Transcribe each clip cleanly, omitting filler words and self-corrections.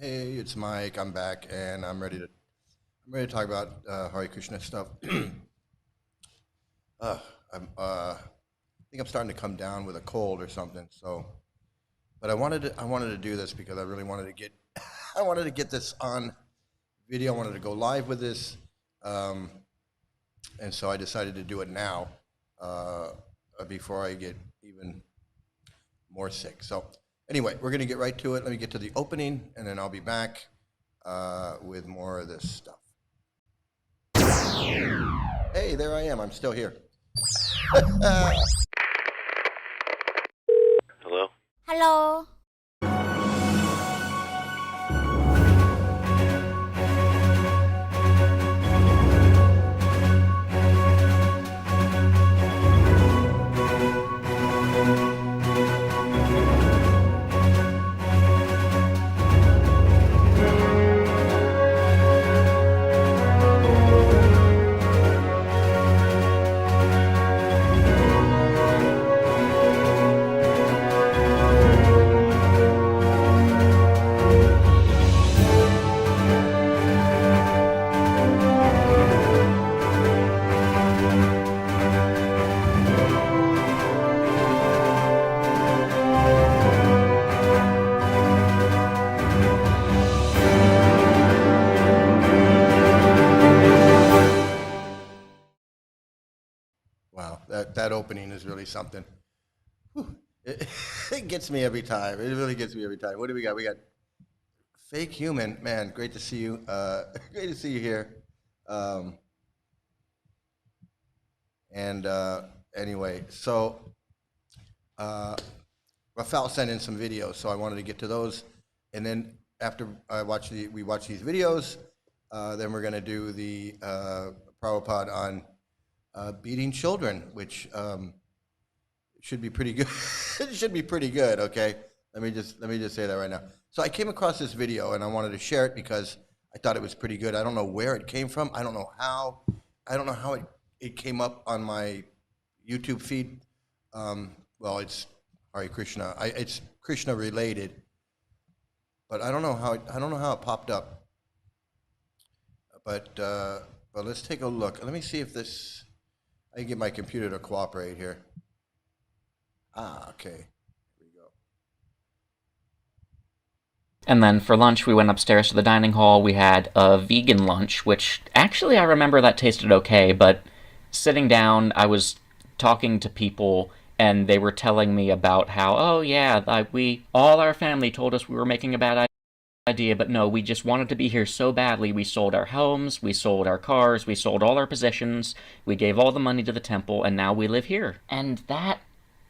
Hey, it's Mike. I'm back, and I'm ready to talk about Hare Krishna stuff. uh, I think I'm starting to come down with a cold or something. So, but I wanted to do this because I really wanted to get I wanted to get this on video. I wanted to go live with this, um, and so I decided to do it now uh, before I get even more sick. So, anyway, we're gonna get right to it. Let me get to the opening, and then I'll be back with more of this stuff. Hey, there I am. I'm still here. Hello? Hello. Wow, that opening is really something. Whew. It, it gets me every time. It really gets me every time. What do we got? We got fake human. Man, great to see you. Great to see you here. Um, and anyway, so uh, Rafael sent in some videos, so I wanted to get to those. And then after we watch these videos, then we're going to do the Prabhupada on beating children, which should be pretty good. It should be pretty good. Okay, let me just say that right now. So I came across this video and I wanted to share it because I thought it was pretty good. I don't know where it came from. I don't know how. It came up on my YouTube feed. Well, it's Hare Krishna. It's Krishna related, but I don't know how it popped up. But let's take a look. Let me see if this. I can get my computer to cooperate here. Okay. Here we go. And then for lunch, we went upstairs to the dining hall. We had a vegan lunch, which actually I remember that tasted okay, but sitting down, I was talking to people, and they were telling me about how, oh yeah, all our family told us we were making a bad idea, but no, we just wanted to be here so badly. We sold our homes, we sold our cars, we sold all our possessions, we gave all the money to the temple, and now we live here. And that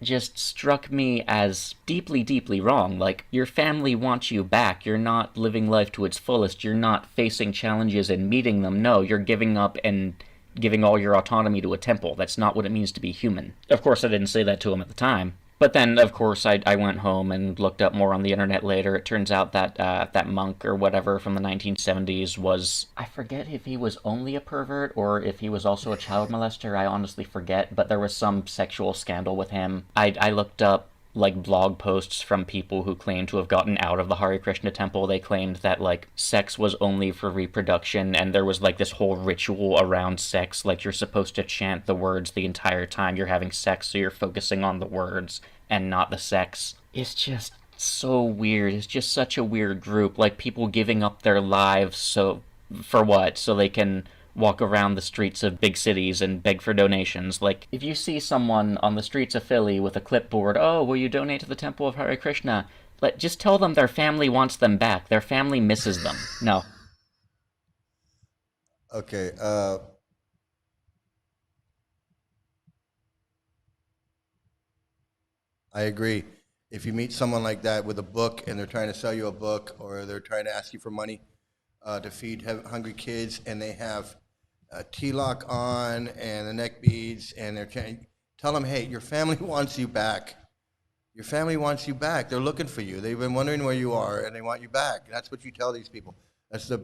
just struck me as deeply, deeply wrong. Like, your family wants you back. You're not living life to its fullest. You're not facing challenges and meeting them. No, you're giving up and giving all your autonomy to a temple. That's not what it means to be human. Of course, I didn't say that to him at the time. But then, of course, I went home and looked up more on the internet later. It turns out that that monk or whatever from the 1970s was... I forget if he was only a pervert or if he was also a child molester. I honestly forget, but there was some sexual scandal with him. I looked up like blog posts from people who claimed to have gotten out of the Hare Krishna temple. They claimed that like sex was only for reproduction, and there was like this whole ritual around sex, like you're supposed to chant the words the entire time you're having sex, so you're focusing on the words and not the sex. It's just so weird. It's just such a weird group, like people giving up their lives for what? So they can walk around the streets of big cities and beg for donations. Like, if you see someone on the streets of Philly with a clipboard, oh, will you donate to the Temple of Hare Krishna? Just tell them their family wants them back. Their family misses them. No. Okay. I agree. If you meet someone like that with a book and they're trying to sell you a book or they're trying to ask you for money to feed hungry kids and they have a T-lock on and the neck beads and they're trying, tell them, hey, your family wants you back. Your family wants you back. They're looking for you. They've been wondering where you are and they want you back. That's what you tell these people. That's a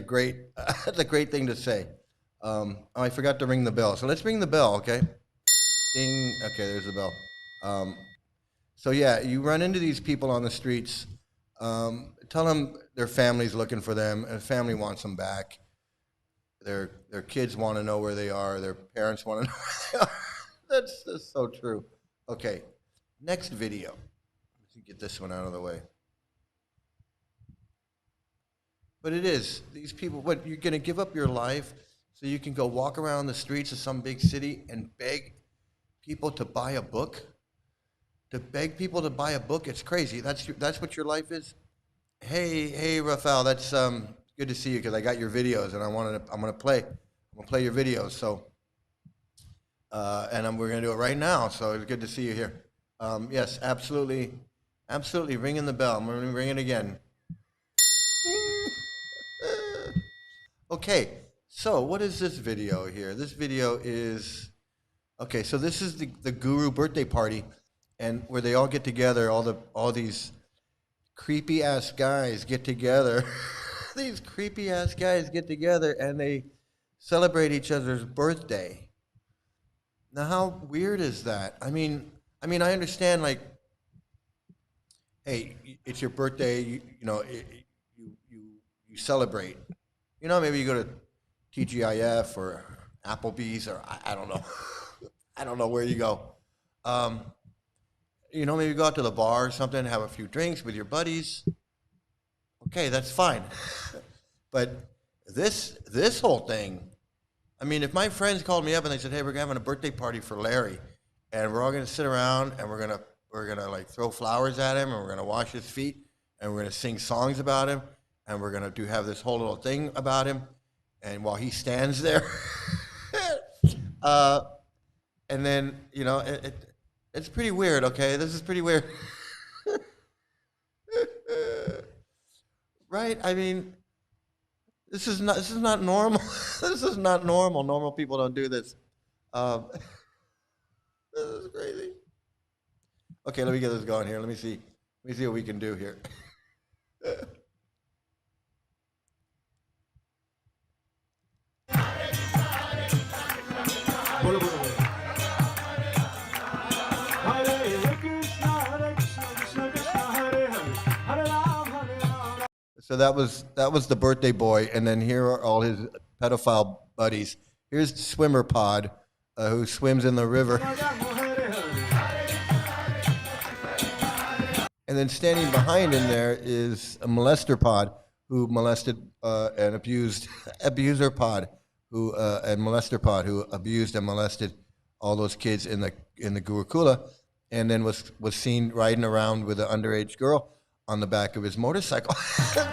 great that's a great thing to say. Oh, I forgot to ring the bell. So let's ring the bell, okay? Ding. Okay, there's the bell. So yeah, you run into these people on the streets Tell them their family's looking for them, and family wants them back. Their kids want to know where they are. Their parents want to know where they are. That's just so true. Okay, next video. Let's get this one out of the way. But it is these people. What, you're going to give up your life so you can go walk around the streets of some big city and beg people to buy a book? To beg people to buy a book? It's crazy. That's what your life is. Hey, Rafael. That's good to see you because I got your videos and I'm gonna play your videos. So we're gonna do it right now. So it's good to see you here. Yes, absolutely, absolutely. Ringing the bell. I'm gonna ring it again. Okay, so what is this video here? This video is, okay, so this is the guru birthday party, and where they all get together, all these creepy ass guys get together. These creepy ass guys get together and they celebrate each other's birthday. Now, how weird is that? I mean, I understand, like, hey, it's your birthday, you know, you celebrate. You know, maybe you go to TGIF or Applebee's or I don't know. I don't know where you go. You know, maybe you go out to the bar or something, have a few drinks with your buddies. Okay, that's fine. But this whole thing, I mean, if my friends called me up and they said, "Hey, we're having a birthday party for Larry, and we're all gonna sit around and we're gonna like throw flowers at him and we're gonna wash his feet and we're gonna sing songs about him and we're gonna have this whole little thing about him, and while he stands there, and then you know it's pretty weird. Okay, this is pretty weird, right? I mean, this is not normal. This is not normal. Normal people don't do this. This is crazy. Okay, let me get this going here. Let me see what we can do here. So that was the birthday boy, and then here are all his pedophile buddies. Here's the swimmer pod, who swims in the river, and then standing behind him there is a molester pod who molested and abused abuser pod, who and molester pod who abused and molested all those kids in the Gurukula, and then was seen riding around with an underage girl on the back of his motorcycle. Hare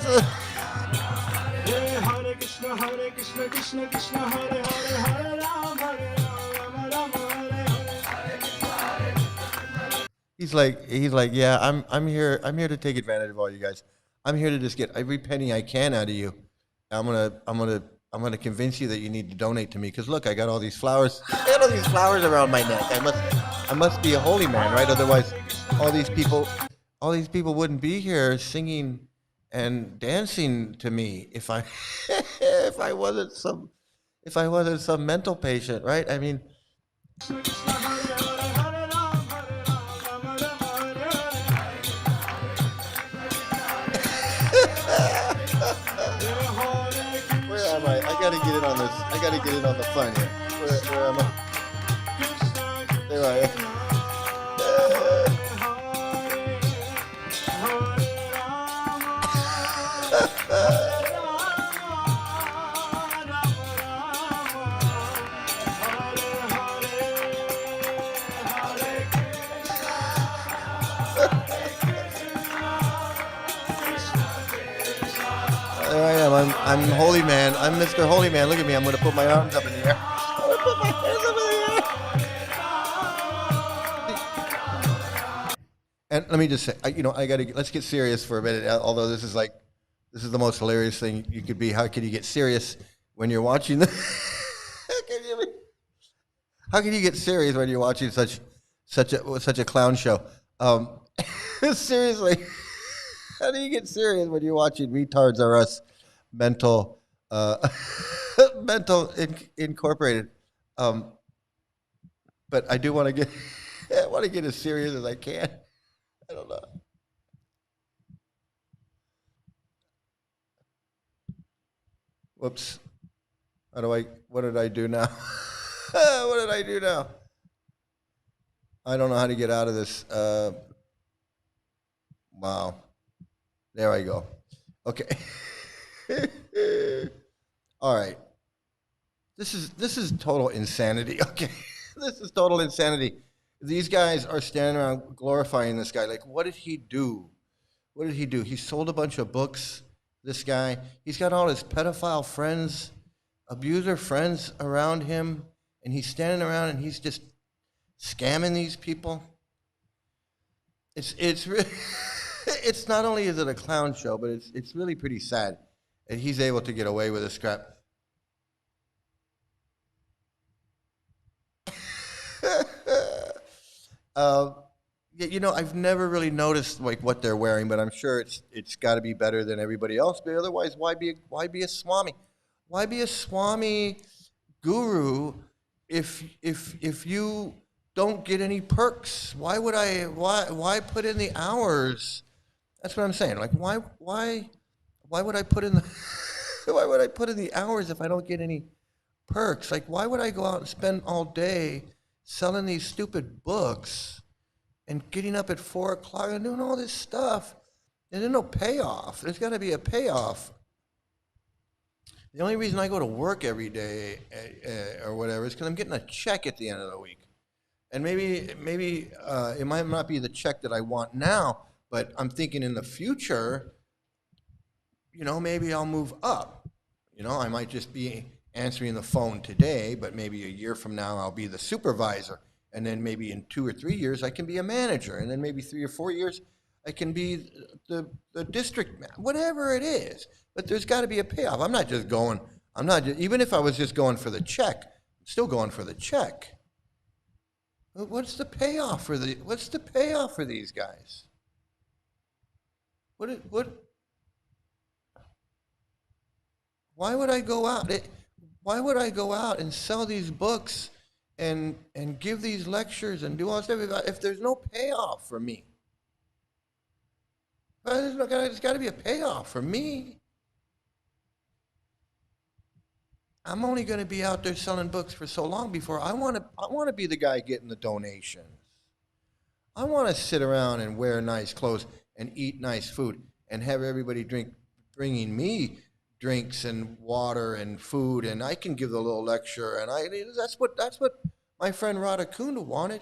Krishna, Krishna Krishna, Hare Hare, Hare Ram, Ram Ram. He's like, yeah, I'm here to take advantage of all you guys. I'm here to just get every penny I can out of you. I'm gonna convince you that you need to donate to me, because look, I got all these flowers. I got all these flowers around my neck. I must be a holy man, right? Otherwise, all these people wouldn't be here singing and dancing to me if I if I wasn't some mental patient, right? I mean, where am I? I gotta get in on this. I gotta get in on the fun here. Where am I? There I am. There I am. I'm holy man. I'm Mr. Holy Man. Look at me. I'm going to put my arms up in the air. I'm going to put my hands up in the air. And let me just say, let's get serious for a minute. Although this is the most hilarious thing you could be. How can you get serious when you're watching this? How can you get serious when you're watching such a clown show? Seriously. How do you get serious when you're watching Retards Are Us mental incorporated? But I do want to get I want to get as serious as I can. I don't know. Whoops. What did I do now? What did I do now? I don't know how to get out of this. Wow. There I go. Okay. All right. This is total insanity. Okay. This is total insanity. These guys are standing around glorifying this guy. Like, what did he do? What did he do? He sold a bunch of books. This guy. He's got all his pedophile friends, abuser friends around him, and he's standing around and he's just scamming these people. It's really it's not only is it a clown show, but it's really pretty sad that he's able to get away with this crap. uh, I've never really noticed like what they're wearing, but I'm sure it's got to be better than everybody else. But otherwise, why be a swami? Why be a swami guru if you don't get any perks? Why put in the hours? That's what I'm saying. Like why would I put in the why would I put in the hours if I don't get any perks? Like why would I go out and spend all day selling these stupid books and getting up at 4 o'clock and doing all this stuff? And there's no payoff. There's got to be a payoff. The only reason I go to work every day or whatever is because I'm getting a check at the end of the week. And maybe it might not be the check that I want now, but I'm thinking in the future, maybe I'll move up. I might just be answering the phone today, but maybe a year from now I'll be the supervisor. And then maybe in 2 or 3 years I can be a manager. And then maybe 3 or 4 years I can be the district man, whatever it is. But there's got to be a payoff. Even if I was just going for the check, I'm still going for the check. What's the payoff for these guys? Why would I go out? Why would I go out and sell these books and give these lectures and do all this stuff if there's no payoff for me? There's got to be a payoff for me. I'm only going to be out there selling books for so long before I want to be the guy getting the donations. I want to sit around and wear nice clothes and eat nice food and have everybody bringing me drinks and water and food, and I can give the little lecture. And that's what my friend Radhakunda wanted.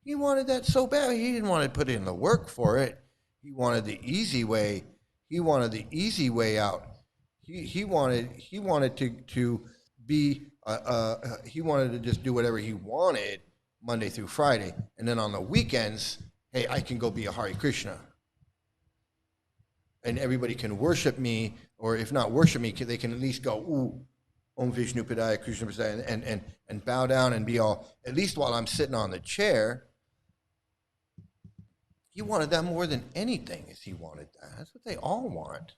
He wanted that so bad. He didn't want to put in the work for it. He wanted the easy way. He wanted the easy way out. He wanted to be he wanted to just do whatever he wanted Monday through Friday, and then on the weekends, hey, I can go be a Hare Krishna, and everybody can worship me, or if not worship me, they can at least go, ooh, Om Vishnu Padaya Krishna Padaya, and bow down and be all, at least while I'm sitting on the chair. He wanted that more than anything. Is he wanted that? That's what they all want.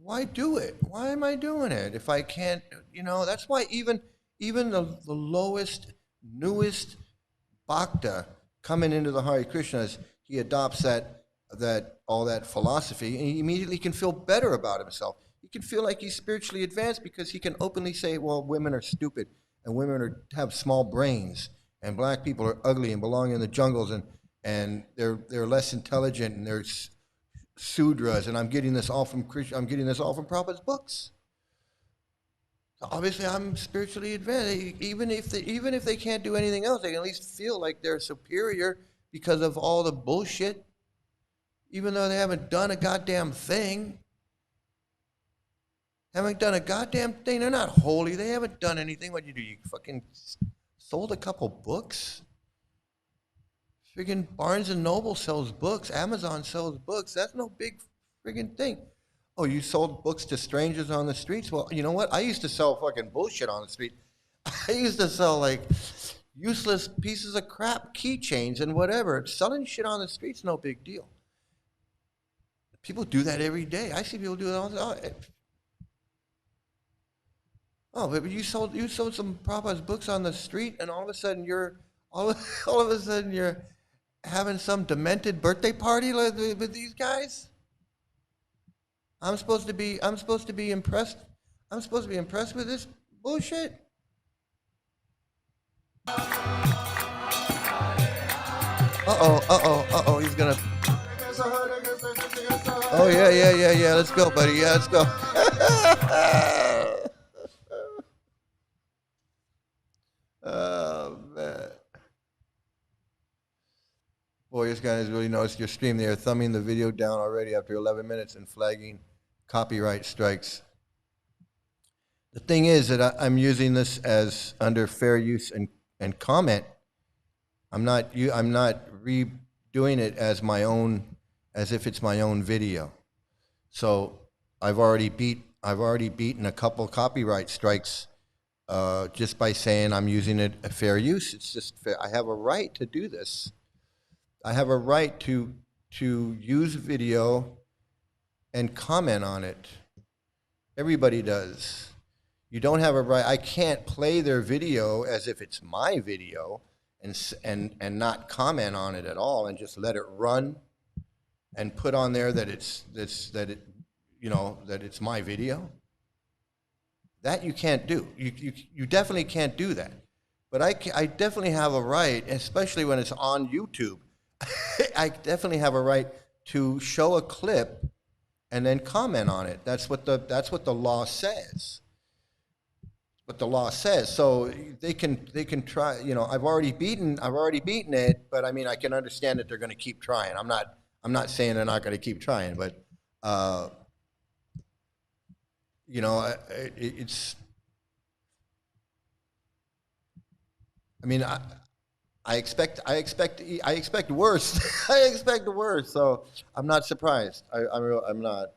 Why do it? Why am I doing it if I can't? That's why even the lowest, newest bhakta coming into the Hare Krishnas, he adopts all that philosophy, and he immediately can feel better about himself. He can feel like he's spiritually advanced because he can openly say, well, women are stupid, and women have small brains, and black people are ugly and belong in the jungles, and they're less intelligent, and they're sudras, and I'm getting this all from Prabhupada's books. So obviously, I'm spiritually advanced. Even if they can't do anything else, they can at least feel like they're superior because of all the bullshit, even though they haven't done a goddamn thing. Haven't done a goddamn thing. They're not holy. They haven't done anything. What you do? You fucking sold a couple books? Friggin' Barnes and Noble sells books. Amazon sells books. That's no big friggin' thing. Oh, you sold books to strangers on the streets? Well, you know what? I used to sell fucking bullshit on the street. I used to sell like useless pieces of crap, keychains and whatever. Selling shit on the street's no big deal. People do that every day. I see people do it all the time. Oh, but you sold some Prabhupada's books on the street, and all of a sudden you're having some demented birthday party with these guys? I'm supposed to be impressed. I'm supposed to be impressed with this bullshit. He's gonna. Oh yeah. Let's go, buddy. Yeah, let's go. Oh man. Boy, this guy has really noticed your stream. They are thumbing the video down already after 11 minutes and flagging copyright strikes. The thing is that I'm using this as under fair use and comment. I'm not redoing it as my own, as if it's my own video. So I've already beaten a couple copyright strikes just by saying I'm using it a fair use. It's just fair. I have a right to do this. I have a right to use video and comment on it. Everybody does. You don't have a right. I can't play their video as if it's my video and not comment on it at all and just let it run and put on there that that it's my video. That you can't do. You definitely can't do that. But I definitely have a right, especially when it's on YouTube. I definitely have a right to show a clip and then comment on it. That's what the law says. What the law says. So they can try. I've already beaten it, but I mean I can understand that they're going to keep trying. I'm not saying they're not going to keep trying, but it's. I mean I expect worse. I expect worse. So I'm not surprised. I'm not.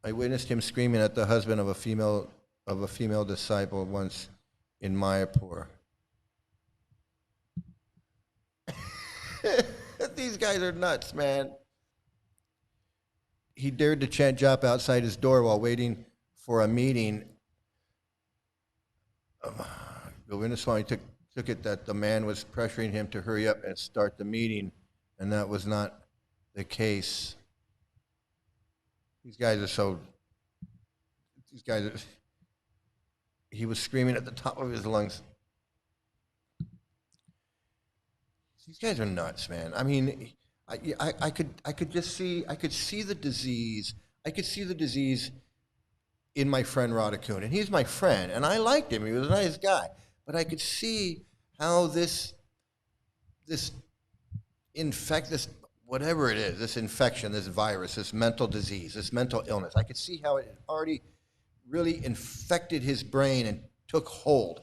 I witnessed him screaming at the husband of a female disciple once in Mayapur. These guys are nuts, man. He dared to chant japa outside his door while waiting for a meeting. Govinda Swami took it that the man was pressuring him to hurry up and start the meeting, and that was not the case. These guys are. He was screaming at the top of his lungs. These guys are nuts, man. I mean, I could see the disease. I could see the disease in my friend Radhakun, and he's my friend, and I liked him. He was a nice guy, but I could see how this whatever it is, this infection, this virus, this mental disease, this mental illness, I could see how it had already really infected his brain and took hold.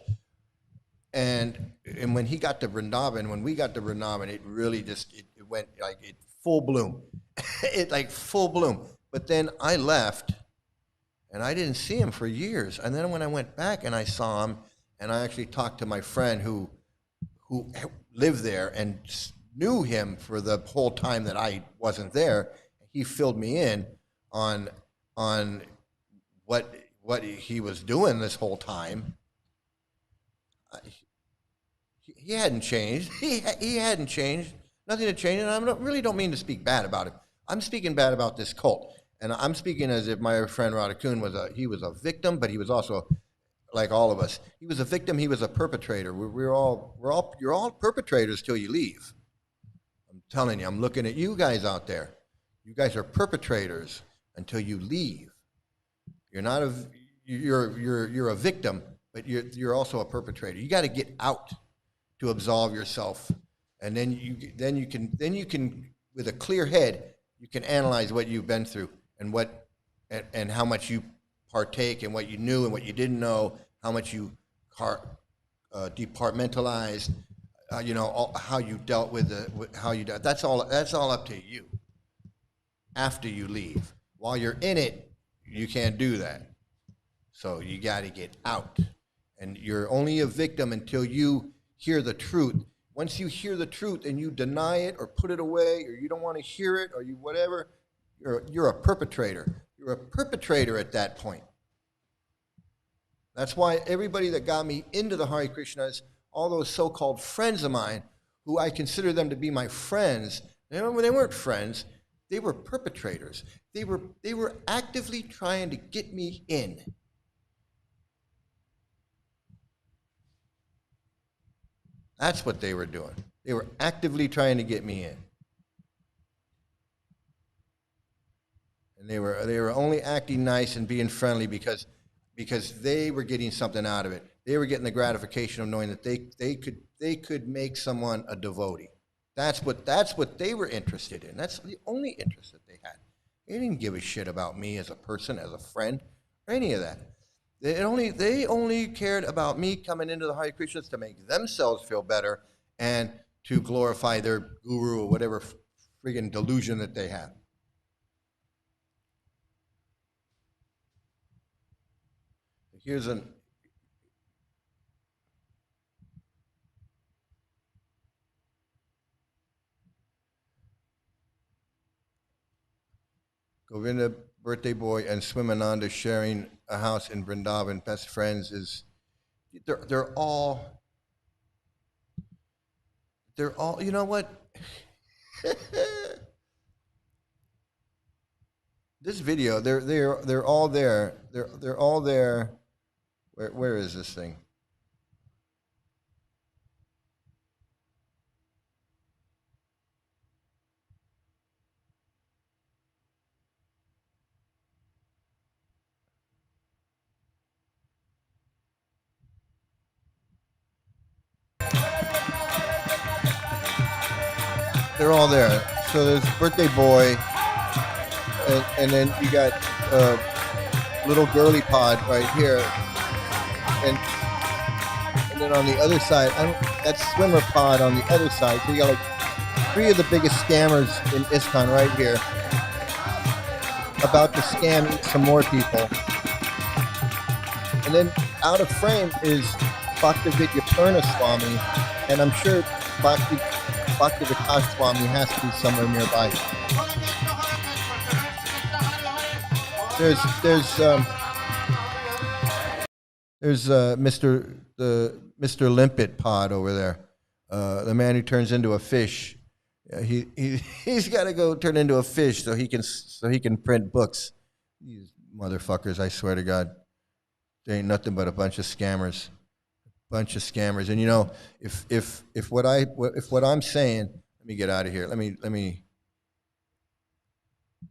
And when he got to Vrindavan, when we got to Vrindavan, it really just it went like it full bloom, full bloom. But then I left. And I didn't see him for years. And then when I went back and I saw him, and I actually talked to my friend who lived there and knew him for the whole time that I wasn't there, he filled me in on what he was doing this whole time. He hadn't changed. He hadn't changed. Nothing had changed. And I really don't mean to speak bad about him. I'm speaking bad about this cult. And I'm speaking as if my friend Radhakun was a victim, but he was also, like all of us, he was a victim, he was a perpetrator. You're all perpetrators till you leave. I'm telling you, I'm looking at you guys out there. You guys are perpetrators until you leave. You're a victim, but you're also a perpetrator. You got to get out to absolve yourself, and then you can with a clear head you can analyze what you've been through. And how much you partake and what you knew and what you didn't know, how much you departmentalized, how you dealt with how you dealt. That's all up to you. After you leave, while you're in it, you can't do that. So you got to get out, and you're only a victim until you hear the truth. Once you hear the truth and you deny it or put it away or you don't want to hear it or you whatever. You're a perpetrator. You're a perpetrator at that point. That's why everybody that got me into the Hare Krishnas, all those so-called friends of mine who I consider them to be my friends, they weren't friends. They were perpetrators. They were actively trying to get me in. That's what they were doing. They were actively trying to get me in. And they were only acting nice and being friendly because they were getting something out of it. They were getting the gratification of knowing that they could make someone a devotee. That's what they were interested in. That's the only interest that they had. They didn't give a shit about me as a person, as a friend, or any of that. They only cared about me coming into the Hare Krishnas to make themselves feel better and to glorify their guru or whatever friggin' delusion that they have. Here's an Govinda, birthday boy, and Swimananda sharing a house in Vrindavan. Best friends is they're all you know what? This video, they're all there. They're all there. Where is this thing? They're all there. So there's birthday boy, and then you got little girly pod right here, and then on the other side, that's swimmer pod on the other side. So you got like 3 of the biggest scammers in ISKCON right here, about to scam some more people. And then out of frame is Bhaktivedanta Swami, and I'm sure Bhaktivedanta Swami has to be somewhere nearby. There's Mr. Limpet Pod over there, the man who turns into a fish. He's got to go turn into a fish so he can print books. These motherfuckers, I swear to God, they ain't nothing but a bunch of scammers. And you know, if what I'm saying, let me get out of here. Let me.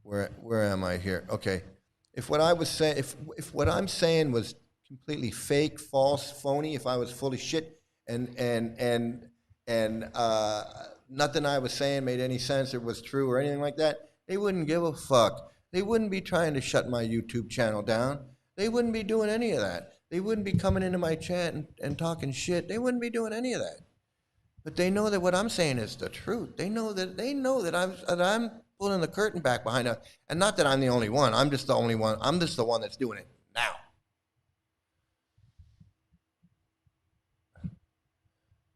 Where am I here? Okay. If what I was saying, if what I'm saying was completely fake, false, phony, if I was full of shit, and nothing I was saying made any sense or was true or anything like that, they wouldn't give a fuck. They wouldn't be trying to shut my YouTube channel down. They wouldn't be doing any of that. They wouldn't be coming into my chat and talking shit. They wouldn't be doing any of that. But they know that what I'm saying is the truth. They know that I'm pulling the curtain back behind us. And not that I'm the only one. I'm just the only one. I'm just the one that's doing it now.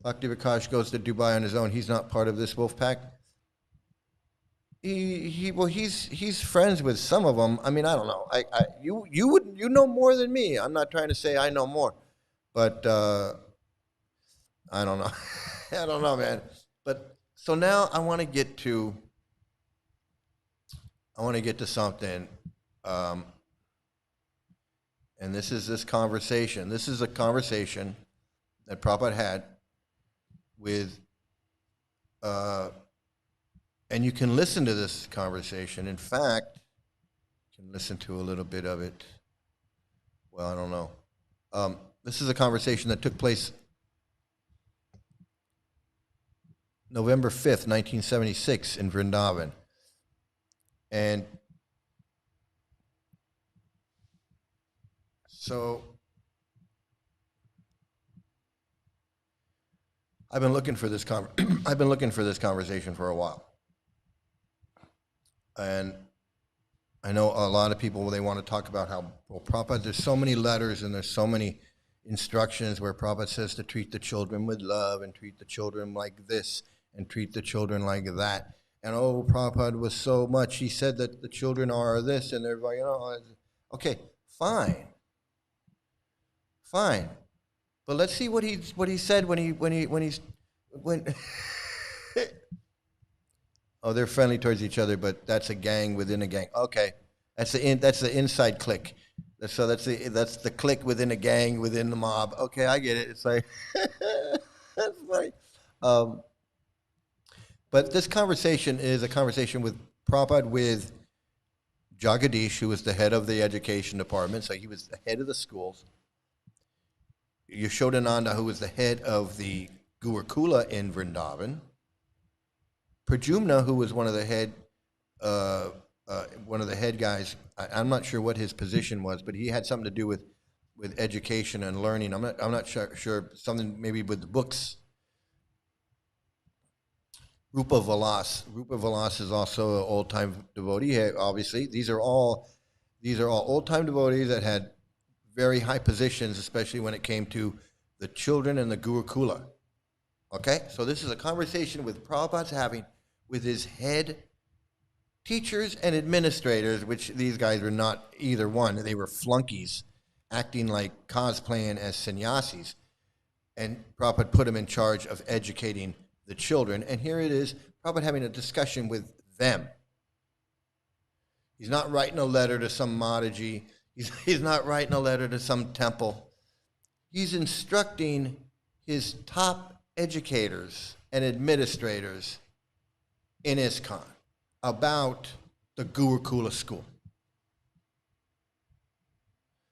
Bhakti Vikash goes to Dubai on his own. He's not part of this wolf pack. He's friends with some of them. I mean, I don't know. You know more than me. I'm not trying to say I know more, but I don't know. I don't know, man. But so now I want to get to something, and this is this conversation. This is a conversation that Prabhupada had with. And you can listen to this conversation. In fact, you can listen to a little bit of it. Well, I don't know. This is a conversation that took place November 5th, 1976 in Vrindavan. And so I've been looking for this conversation for a while. And I know a lot of people, they want to talk about how, well, Prabhupada, there's so many letters and there's so many instructions where Prabhupada says to treat the children with love and treat the children like this and treat the children like that. And oh, Prabhupada was so much. He said that the children are this and they're like, you know, okay, fine. But let's see what he said when Oh, they're friendly towards each other, but that's a gang within a gang. Okay, that's the inside clique. So that's the clique within a gang within the mob. Okay, I get it. It's like that's funny. Um, but this conversation is a conversation with Prabhupada with Jagadish, who was the head of the education department, so he was the head of the schools. Yasodanandana, who was the head of the Gurukula in Vrindavan. Pradyumna, who was uh, one of the head guys. I'm not sure what his position was, but he had something to do with education and learning. I'm not sure something maybe with the books. Rupa-Vilas is also an old time devotee. Obviously, these are all old time devotees that had very high positions, especially when it came to the children and the Gurukula. Okay, so this is a conversation with Prabhupada's having with his head teachers and administrators, which these guys were not either one. They were flunkies acting like cosplaying as sannyasis. And Prabhupada put them in charge of educating the children. And here it is, Prabhupada having a discussion with them. He's not writing a letter to some Mataji. He's not writing a letter to some temple. He's instructing his top educators and administrators in ISKCON about the Gurukula school.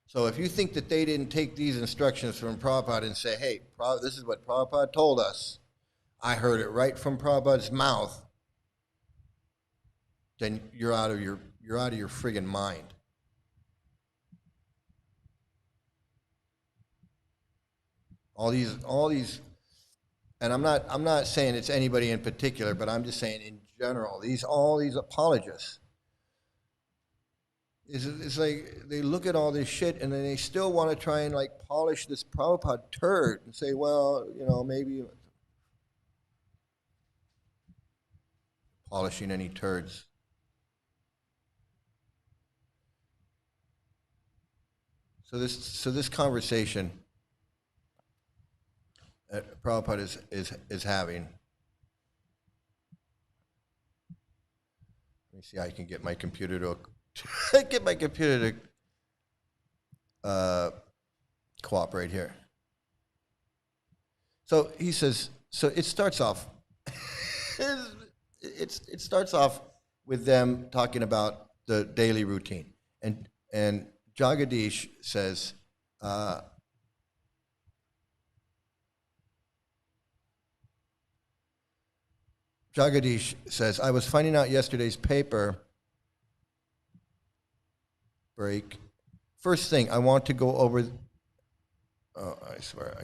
So if you think that they didn't take these instructions from Prabhupada and say, hey, this is what Prabhupada told us, I heard it right from Prabhupada's mouth, then you're out of your friggin' mind. All these, and I'm not saying it's anybody in particular, but I'm just saying in general, all these apologists, it's like they look at all this shit and then they still want to try and like polish this Prabhupada turd and say, well, maybe polishing any turds. So this conversation that Prabhupada is having. Let me see how I can get my computer to cooperate here. So he says. So it starts off. It starts off with them talking about the daily routine, and Jagadish says. Jagadish says, I was finding out yesterday's paper break. First thing, I want to go over. Oh, I swear,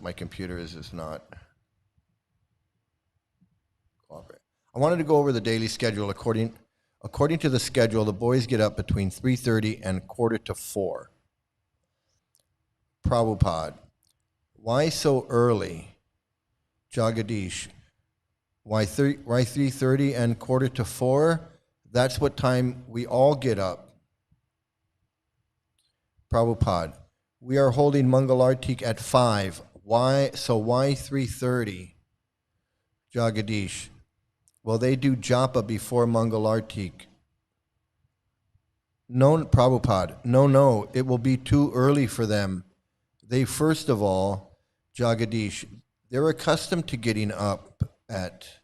my computer is just not cooperating. I wanted to go over the daily schedule. According to the schedule, the boys get up between 3:30 and 3:45. Prabhupada, why so early? Jagadish, why 3:30 and 3:45? That's what time we all get up. Prabhupada, we are holding Mangalartik at 5. Why 3:30? Jagadish, well, they do japa before Mangalartik. No, Prabhupada, no, it will be too early for them. They, first of all, Jagadish, they're accustomed to getting up at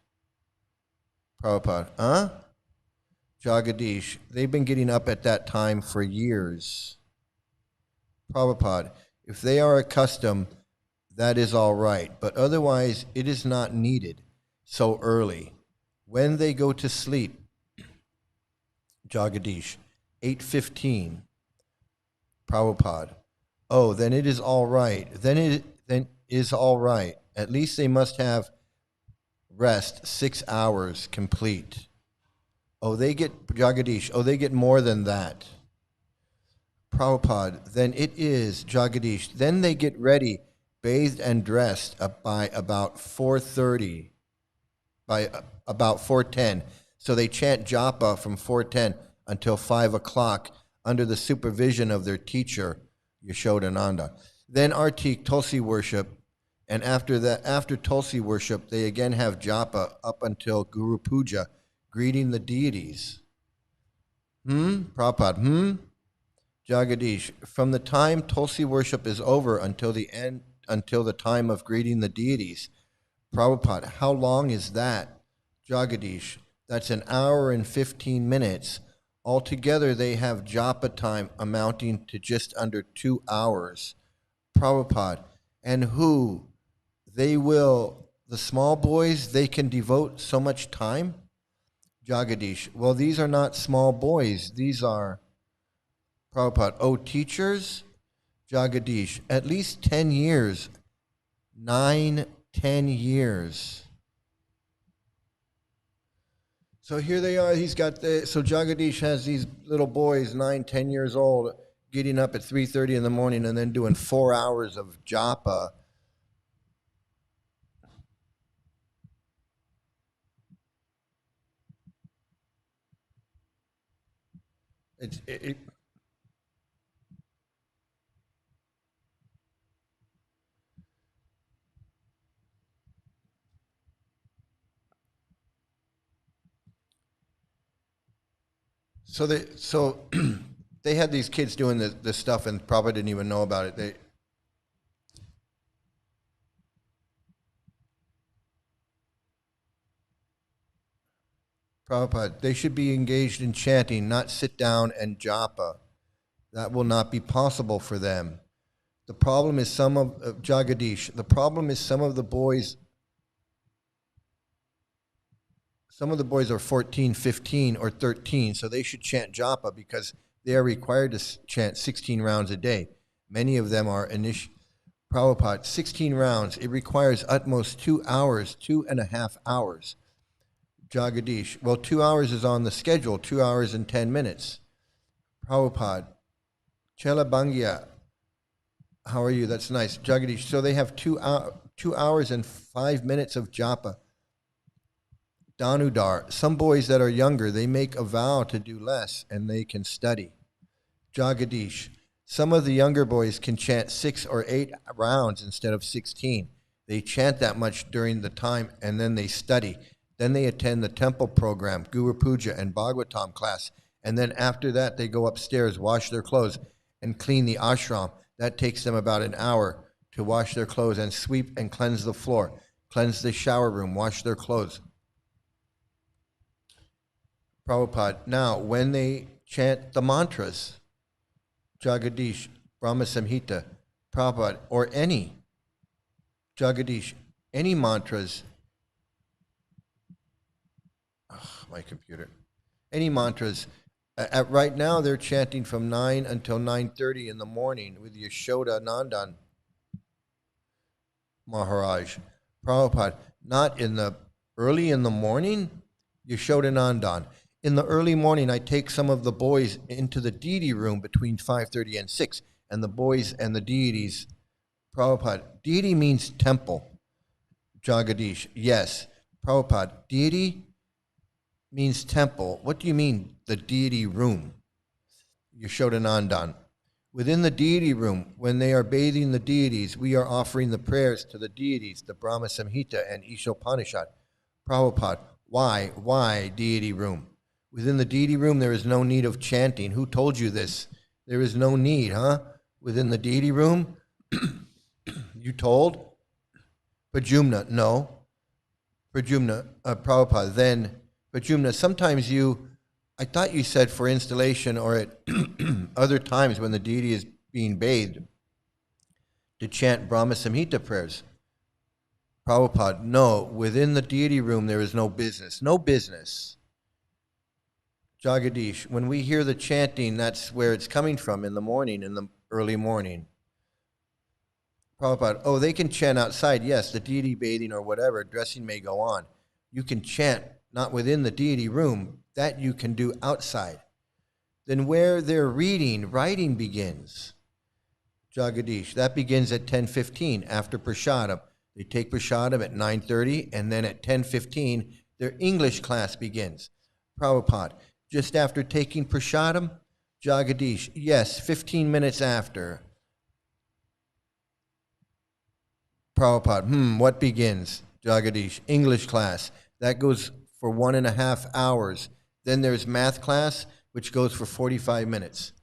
Prabhupada. Jagadish, they've been getting up at that time for years. Prabhupada, if they are accustomed, that is all right, but otherwise it is not needed so early. When they go to sleep, Jagadish, 8:15. Prabhupada, oh, then it is all right. Then it is all right. At least they must have rest 6 hours complete. Oh, they get, Jagadish, they get more than that. Prabhupada, then it is, Jagadish, then they get ready, bathed and dressed by about 4:30, by about 4:10. So they chant japa from 4:10 until 5 o'clock under the supervision of their teacher, Yasodananda. Then Artik Tulsi worship And after that, after Tulsi worship, they again have japa up until Guru Puja, greeting the deities. Prabhupada, Jagadish, from the time Tulsi worship is over until the end, until the time of greeting the deities. Prabhupada, how long is that? Jagadish, that's an hour and 15 minutes. Altogether, they have japa time amounting to just under 2 hours. Prabhupada, and who? They will, the small boys, they can devote so much time? Jagadish, well, these are not small boys. These are, Prabhupada, oh, teachers? Jagadish, at least 10 years. 9, 10 years. So here they are. He's got so Jagadish has these little boys, 9, 10 years old, getting up at 3:30 in the morning and then doing 4 hours of japa. It's, it, so they had these kids doing this stuff and probably didn't even know about it. Prabhupada, they should be engaged in chanting, not sit down and japa. That will not be possible for them. The problem is Jagadish, the problem is some of the boys are 14, 15, or 13, so they should chant japa because they are required to chant 16 rounds a day. Many of them are Prabhupada, 16 rounds. It requires utmost 2 hours, 2.5 hours. Jagadish, well, 2 hours is on the schedule, 2 hours and 10 minutes. Prabhupada, Chela Bangya, how are you? That's nice. Jagadish, so they have 2 hours and 5 minutes of japa. Danudar, some boys that are younger, they make a vow to do less and they can study. Jagadish, some of the younger boys can chant 6 or 8 rounds instead of 16. They chant that much during the time and then they study. Then they attend the temple program, Guru Puja and Bhagavatam class. And then after that, they go upstairs, wash their clothes, and clean the ashram. That takes them about an hour to wash their clothes and sweep and cleanse the floor, cleanse the shower room, wash their clothes. Prabhupada, now when they chant the mantras, Jagadish, Brahma Samhita, Prabhupada, or any, Jagadish, any mantras, my computer, any mantras, right now they're chanting from 9 until 9:30 in the morning with Yasodanandana Maharaj. Prabhupada, not in the early in the morning, Yasodanandana. In the early morning, I take some of the boys into the deity room between 5:30 and 6, and the boys and the deities. Prabhupada, deity means temple. Jagadish, yes. Prabhupada, deity means temple. What do you mean, the deity room? Yasodanandana. Within the deity room, when they are bathing the deities, we are offering the prayers to the deities, the Brahma Samhita and Ishopanishad. Prabhupada, why deity room? Within the deity room, there is no need of chanting. Who told you this? There is no need, huh? Within the deity room? You told? Pradyumna, no. Pradyumna, Prabhupada, then, Pradyumna, sometimes I thought you said for installation or at other times when the deity is being bathed, to chant Brahma Samhita prayers. Prabhupada, no, within the deity room there is no business. No business. Jagadish, when we hear the chanting, that's where it's coming from in the morning, in the early morning. Prabhupada, oh, they can chant outside. Yes, the deity bathing or whatever, dressing may go on. You can chant not within the deity room. That you can do outside. Then where they're writing begins. Jagadish, that begins at 10:15 after Prasadam. They take Prasadam at 9:30, and then at 10:15, their English class begins. Prabhupada, just after taking Prasadam, Jagadish, yes, 15 minutes after. Prabhupada, what begins? Jagadish, English class. That goes for 1.5 hours. Then there's math class, which goes for 45 minutes.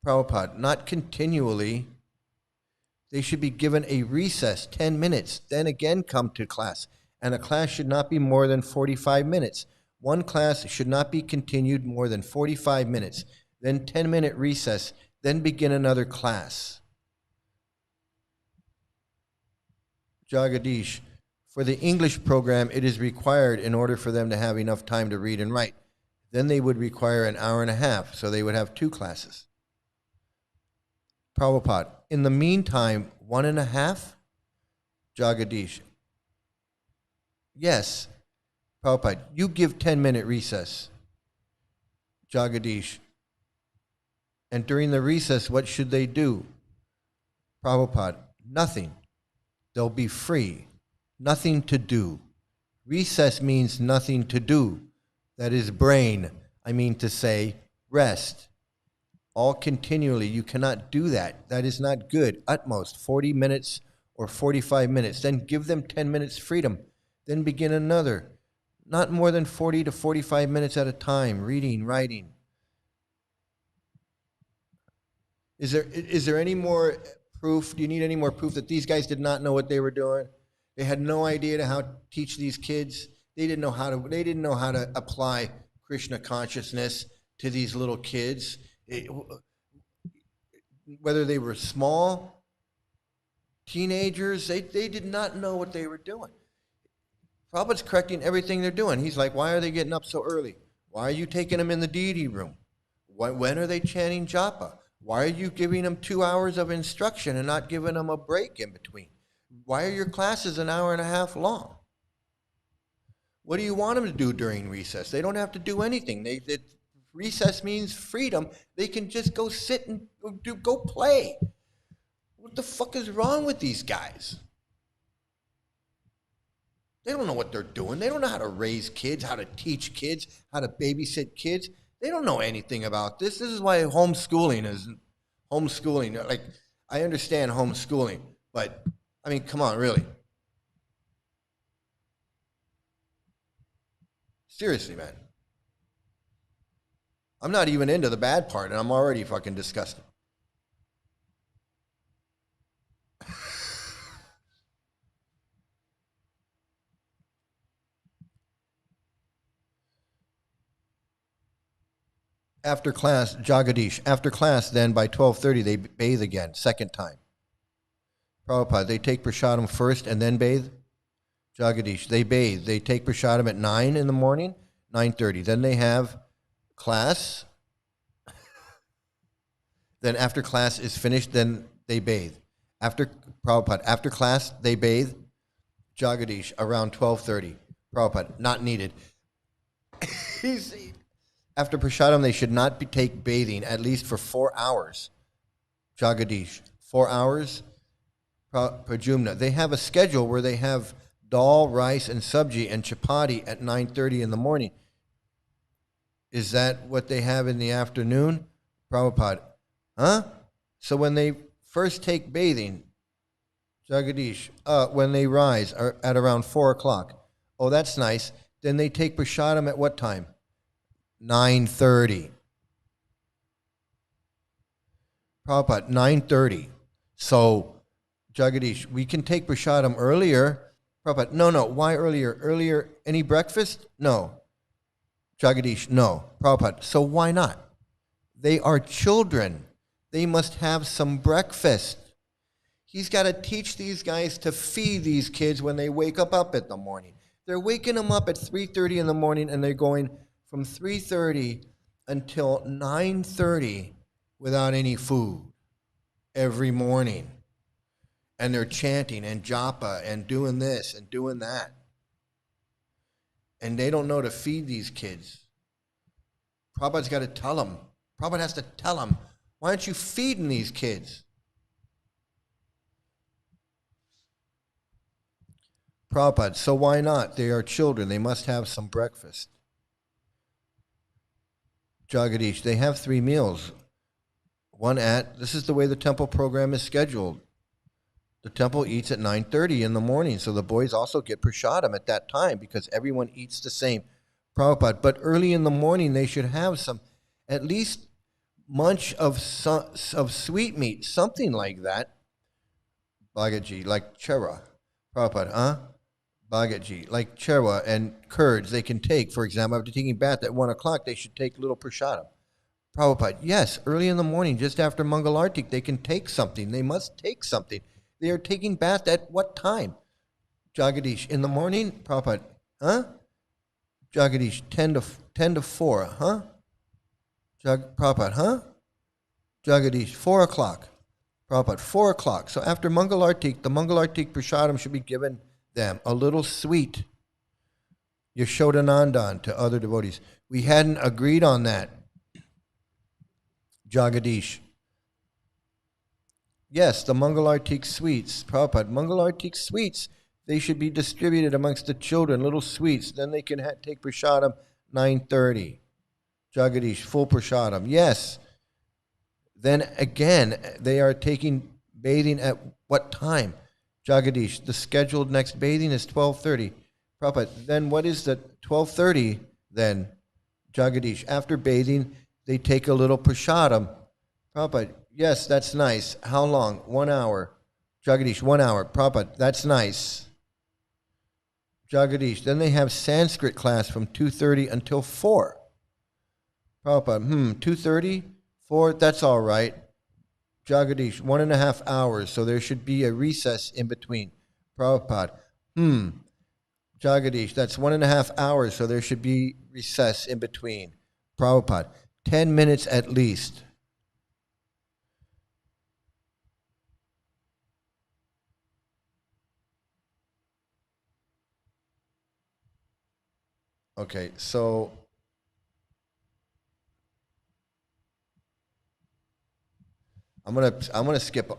Prabhupada, not continually. They should be given a recess, 10 minutes, then again come to class. And a class should not be more than 45 minutes. One class should not be continued more than 45 minutes, then 10-minute recess, then begin another class. Jagadish, for the English program, it is required in order for them to have enough time to read and write. Then they would require an hour and a half, so they would have 2 classes. Prabhupada, in the meantime, 1.5? Jagadish, yes. Prabhupada, you give 10-minute recess. Jagadish, and during the recess, what should they do? Prabhupada, nothing. They'll be free. Nothing to do. Recess means nothing to do. That is brain. I mean to say, rest. All continually, you cannot do that. That is not good. Utmost 40 minutes or 45 minutes. Then give them 10 minutes freedom. Then begin another. Not more than 40 to 45 minutes at a time, reading, writing. Is there any more proof? Do you need any more proof that these guys did not know what they were doing? They had no idea how to teach these kids. They didn't know how to apply Krishna consciousness to these little kids. Whether they were small, teenagers, they did not know what they were doing. Prabhupada's correcting everything they're doing. He's like, why are they getting up so early? Why are you taking them in the deity room? When are they chanting japa? Why are you giving them 2 hours of instruction and not giving them a break in between? Why are your classes an hour and a half long? What do you want them to do during recess? They don't have to do anything. Recess means freedom. They can just go sit and go play. What the fuck is wrong with these guys? They don't know what they're doing. They don't know how to raise kids, how to teach kids, how to babysit kids. They don't know anything about this. This is why homeschooling is homeschooling. Like, I understand homeschooling, but I mean, come on, really. Seriously, man. I'm not even into the bad part, and I'm already fucking disgusted. After class, Jagadish, after class, then by 12:30, they bathe again, second time. Prabhupada, they take prasadam first and then bathe? Jagadish, they bathe. They take prasadam at 9 in the morning, 9:30. Then they have class. Then after class is finished, then they bathe. After Prabhupada, after class, they bathe. Jagadish, around 12:30. Prabhupada, not needed. After prasadam, they should not take bathing, at least for 4 hours. Jagadish, 4 hours? Pradyumna, they have a schedule where they have dal, rice, and sabji and chapati at 9:30 in the morning. Is that what they have in the afternoon? Prabhupada, huh? So when they first take bathing, Jagadish, when they rise at around 4 o'clock. Oh, that's nice. Then they take prasadam at what time? 9:30. Prabhupada, 9:30. So, Jagadish, we can take prasadam earlier. Prabhupada, no, why earlier? Earlier, any breakfast? No. Jagadish, no. Prabhupada, so why not? They are children. They must have some breakfast. He's got to teach these guys to feed these kids when they wake up in the morning. They're waking them up at 3:30 in the morning, and they're going from 3:30 until 9:30 without any food every morning. And they're chanting and japa and doing this and doing that. And they don't know to feed these kids. Prabhupada's got to tell them. Prabhupada has to tell them, why aren't you feeding these kids? Prabhupada, so why not? They are children. They must have some breakfast. Jagadish, they have 3 meals. This is the way the temple program is scheduled. The temple eats at 9:30 in the morning, so the boys also get prasadam at that time because everyone eats the same. Prabhupada, but early in the morning they should have some, at least munch of sweetmeat, something like that. Bhagaji, like chera. Prabhupada, huh? Bhagaji, like chera and curds they can take. For example, after taking bath at 1 o'clock, they should take little prasadam. Prabhupada, yes, early in the morning, just after Mangalartik, they can take something. They must take something. They are taking bath at what time? Jagadish, in the morning? Prabhupada, huh? Jagadish, 10 to 4, huh? Prabhupada, huh? Jagadish, 4 o'clock. Prabhupada, 4 o'clock. So after Mangalartik, the Mangalartik prasadam should be given them, a little sweet. Yasodanandana to other devotees. We hadn't agreed on that. Jagadish. Yes, the Mangalartik sweets. Prabhupada, Mangalartik sweets, they should be distributed amongst the children, little sweets. Then they can take prasadam 9:30. Jagadish, full prasadam. Yes. Then again, they are taking bathing at what time? Jagadish, the scheduled next bathing is 12:30. Prabhupada, then what is the 12:30 then? Jagadish, after bathing, they take a little prasadam. Prabhupada, yes, that's nice. How long? 1 hour. Jagadish, 1 hour. Prabhupada, that's nice. Jagadish, then they have Sanskrit class from 2:30 until 4. Prabhupada, 2:30? 4, that's all right. Jagadish, 1.5 hours, so there should be a recess in between. Prabhupada, Jagadish, that's 1.5 hours, so there should be recess in between. Prabhupada, 10 minutes at least. Okay, so I'm gonna skip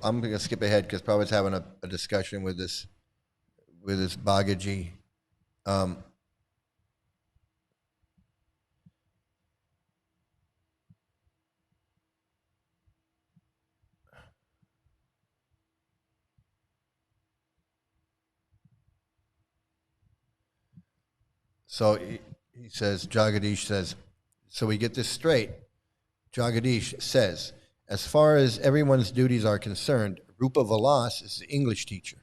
ahead because Prabhupada's having a discussion with this Bhagaji. So he says, Jagadish says, so we get this straight. Jagadish says, as far as everyone's duties are concerned, Rupa-Vilas is the English teacher.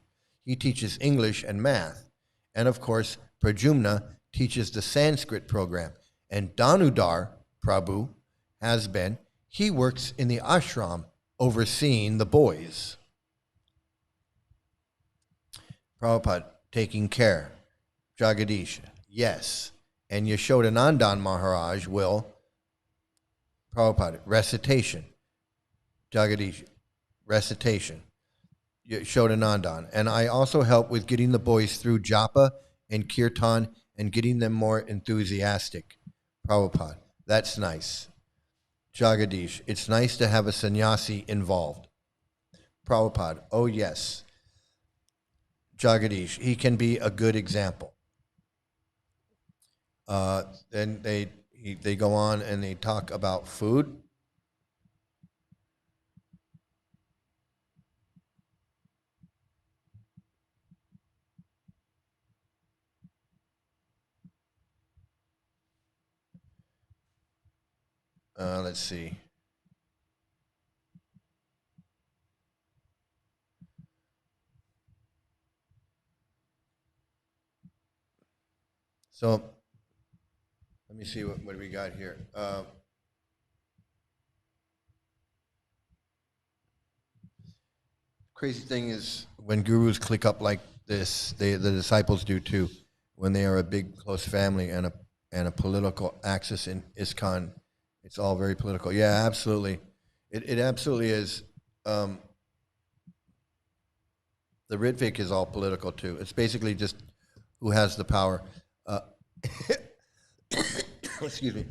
He teaches English and math. And of course, Pradyumna teaches the Sanskrit program. And Danudar Prabhu has been, he works in the ashram overseeing the boys. Prabhupada, taking care. Jagadish, yes. And Yasodanandana Maharaj will, Prabhupada, recitation. Jagadish, recitation. Yasodanandana. And I also help with getting the boys through japa and kirtan and getting them more enthusiastic. Prabhupada, that's nice. Jagadish, it's nice to have a sannyasi involved. Prabhupada, oh yes. Jagadish, he can be a good example. Then they go on and they talk about food. Let's see. So let me see what we got here. Crazy thing is when gurus click up like this, the disciples do too. When they are a big close family and a political axis in ISKCON, it's all very political. Yeah, absolutely. It absolutely is. The Ritvik is all political too. It's basically just who has the power. Excuse me.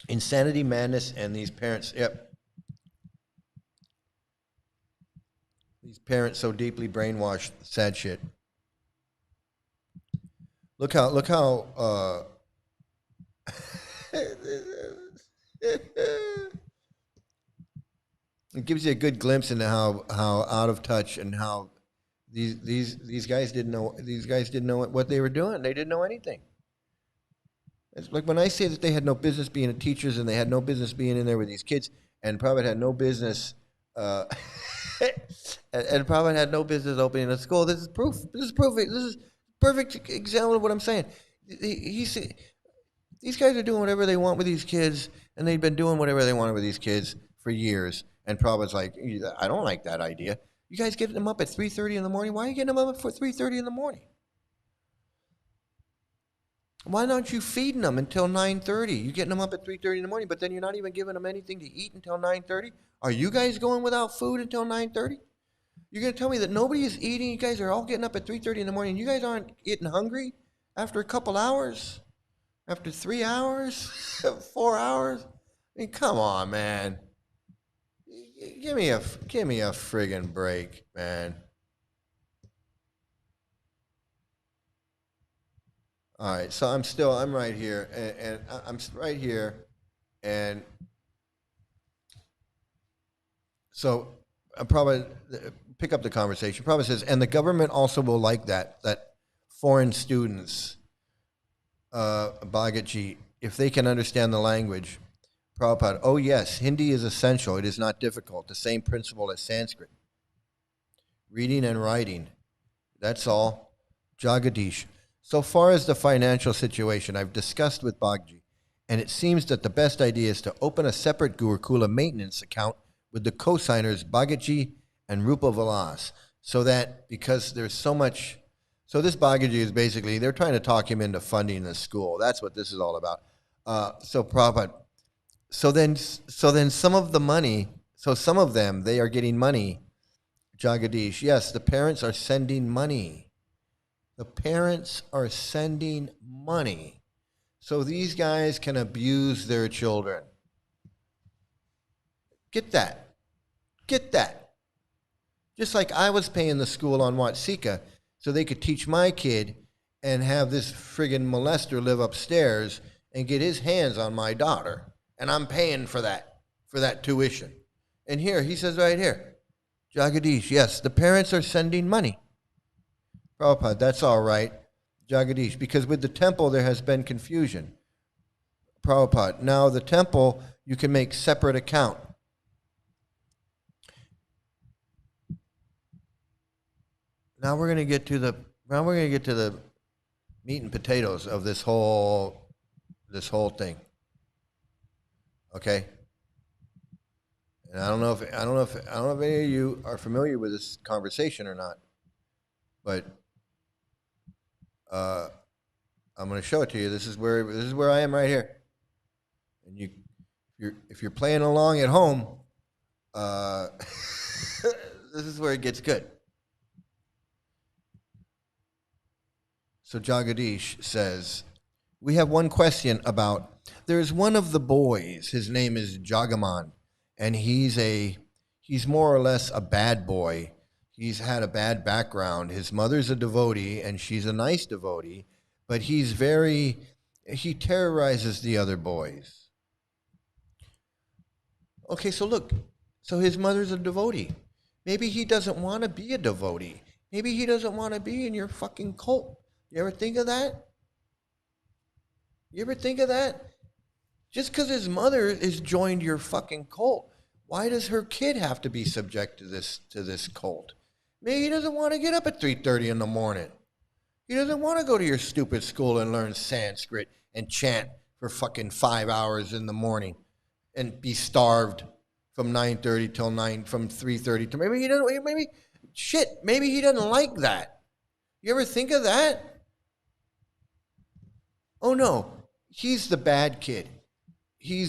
Insanity, madness, and these parents. Yep. These parents so deeply brainwashed. Sad shit. Look how. It gives you a good glimpse into how out of touch and how these guys didn't know what they were doing. They didn't know anything. It's like when I say that they had no business being teachers and they had no business being in there with these kids, and Prabhupada had no business, and Prabhupada had no business opening a school. This is proof. This is proof. This is perfect example of what I'm saying. These guys are doing whatever they want with these kids, and they've been doing whatever they wanted with these kids for years. And Prabhupada's like, I don't like that idea. You guys getting them up at 3:30 in the morning? Why are you getting them up for 3:30 in the morning? Why aren't you feeding them until 9:30? You're getting them up at 3:30 in the morning, but then you're not even giving them anything to eat until 9:30? Are you guys going without food until 9:30? You're going to tell me that nobody is eating? You guys are all getting up at 3:30 in the morning. You guys aren't getting hungry after a couple hours? After 3 hours? 4 hours? I mean, come on, man. Give me a friggin' break, man. All right, so I'm right here, and I'm right here, and so I probably pick up the conversation. Probably says, and the government also will like that foreign students, Bhagavad, if they can understand the language. Prabhupada, oh yes, Hindi is essential. It is not difficult. The same principle as Sanskrit. Reading and writing. That's all. Jagadish. So far as the financial situation, I've discussed with Bhagavad, and it seems that the best idea is to open a separate Gurukula maintenance account with the co-signers Bhagavad and Rupa-Vilas, so that because there's so much. So this Bhagavad is basically, they're trying to talk him into funding the school. That's what this is all about. So Prabhupada, so then some of the money, so some of them, they are getting money. Jagadish, yes, the parents are sending money. The parents are sending money. So these guys can abuse their children. Get that. Get that. Just like I was paying the school on Watsika so they could teach my kid and have this friggin' molester live upstairs and get his hands on my daughter. And I'm paying for that tuition. And here, he says right here, Jagadish, yes, the parents are sending money. Prabhupada, that's all right, Jagadish, because with the temple there has been confusion. Prabhupada, now the temple, you can make separate account. Now we're going to get to the meat and potatoes of this whole thing. Okay? And I don't know if any of you are familiar with this conversation or not, but I'm going to show it to you. This is where I am right here. And if you're playing along at home, this is where it gets good. So Jagadish says, we have one question about, there's one of the boys, his name is Jagaman, and he's more or less a bad boy. He's had a bad background. His mother's a devotee, and she's a nice devotee, but he terrorizes the other boys. Okay, so look, so his mother's a devotee. Maybe he doesn't want to be a devotee. Maybe he doesn't want to be in your fucking cult. You ever think of that? You ever think of that? Just because his mother is joined your fucking cult, why does her kid have to be subject to this cult? Maybe he doesn't want to get up at 3:30 in the morning. He doesn't want to go to your stupid school and learn Sanskrit and chant for fucking 5 hours in the morning and be starved from 9:30 till 9, from 3:30 to maybe he doesn't like that. You ever think of that? Oh no, he's the bad kid. He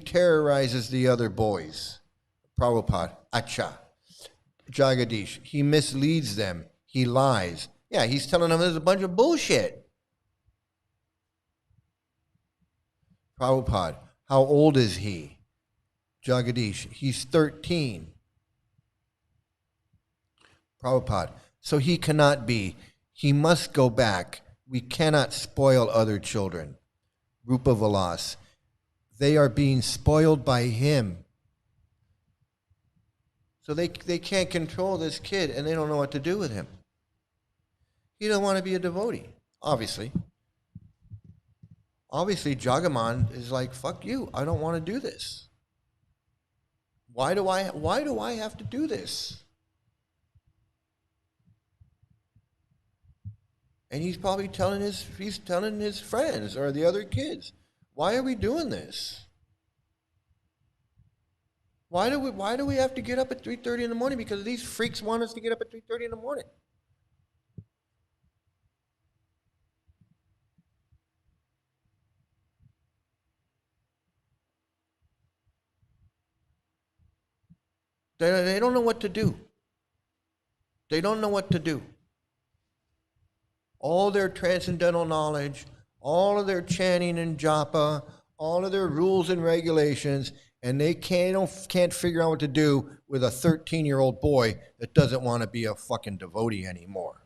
terrorizes the other boys. Prabhupada, acha. Jagadish, he misleads them. He lies. Yeah, he's telling them there's a bunch of bullshit. Prabhupada, how old is he? Jagadish, he's 13. Prabhupada, so he cannot be. He must go back. We cannot spoil other children. Rupa-Vilas, they are being spoiled by him. So they can't control this kid, and they don't know what to do with him. He doesn't want to be a devotee, obviously. Obviously, Jagaman is like, fuck you, I don't want to do this. Why do I have to do this? And he's probably telling his friends or the other kids, why are we doing this? Why do we have to get up at 3:30 in the morning? Because these freaks want us to get up at 3:30 in the morning. They don't know what to do. They don't know what to do. All their transcendental knowledge, all of their chanting and japa, all of their rules and regulations, and they can't figure out what to do with a 13-year-old boy that doesn't want to be a fucking devotee anymore.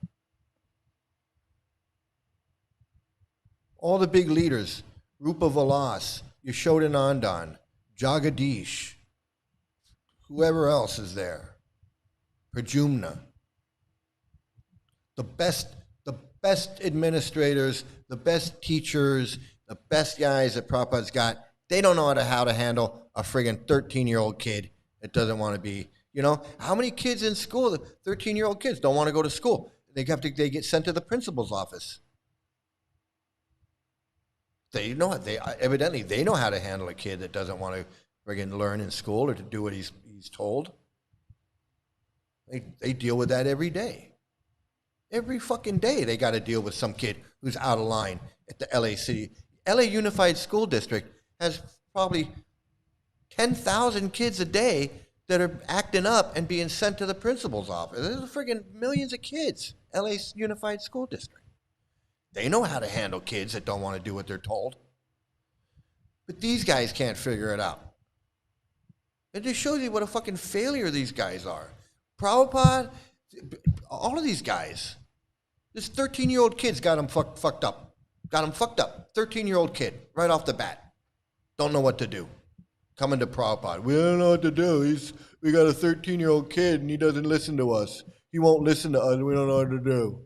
All the big leaders, Rupa-Vilas, Yasodanandana, Jagadish, whoever else is there, Pradyumna, the best administrators, the best teachers, the best guys that Prabhupada's got, they don't know how to handle a friggin' 13-year-old kid that doesn't want to be, how many kids in school, 13-year-old kids don't want to go to school. They get sent to the principal's office. Evidently they know how to handle a kid that doesn't want to friggin' learn in school or to do what he's told. They deal with that every day. Every fucking day they got to deal with some kid who's out of line at the LA Unified School District has probably 10,000 kids a day that are acting up and being sent to the principal's office. There's friggin' millions of kids, LA Unified School District. They know how to handle kids that don't want to do what they're told. But these guys can't figure it out. It just shows you what a fucking failure these guys are. Prabhupada, all of these guys. This 13-year-old kid's got him fucked up. Got him fucked up. 13-year-old kid, right off the bat. Don't know what to do. Coming to Prabhupada. We don't know what to do. We got a 13-year-old kid and he doesn't listen to us. He won't listen to us. We don't know what to do.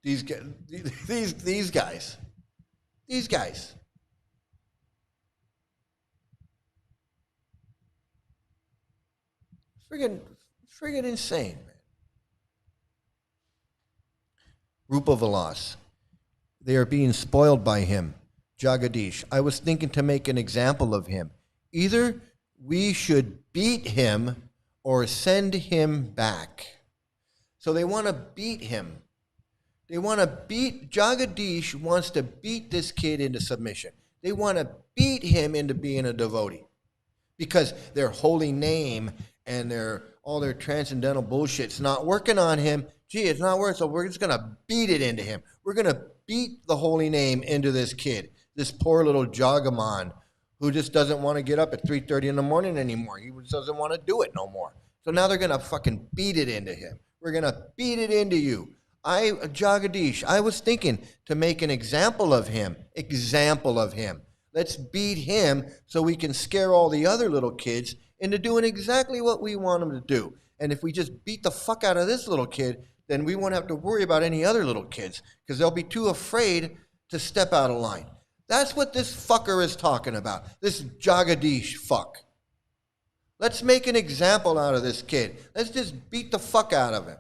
These guys. Friggin' insane, man. Rupa-Vilas. They are being spoiled by him. Jagadish. I was thinking to make an example of him. Either we should beat him or send him back. So they want to beat him. Jagadish wants to beat this kid into submission. They want to beat him into being a devotee. Because their holy name and all their transcendental bullshit's not working on him. Gee, it's not working, so we're just going to beat it into him. We're going to beat the holy name into this kid, this poor little Jagaman who just doesn't want to get up at 3:30 in the morning anymore. He just doesn't want to do it no more. So now they're going to fucking beat it into him. We're going to beat it into you. Jagadish, I was thinking to make an example of him. Let's beat him so we can scare all the other little kids into doing exactly what we want them to do. And if we just beat the fuck out of this little kid, then we won't have to worry about any other little kids because they'll be too afraid to step out of line. That's what this fucker is talking about, this Jagadish fuck. Let's make an example out of this kid. Let's just beat the fuck out of him.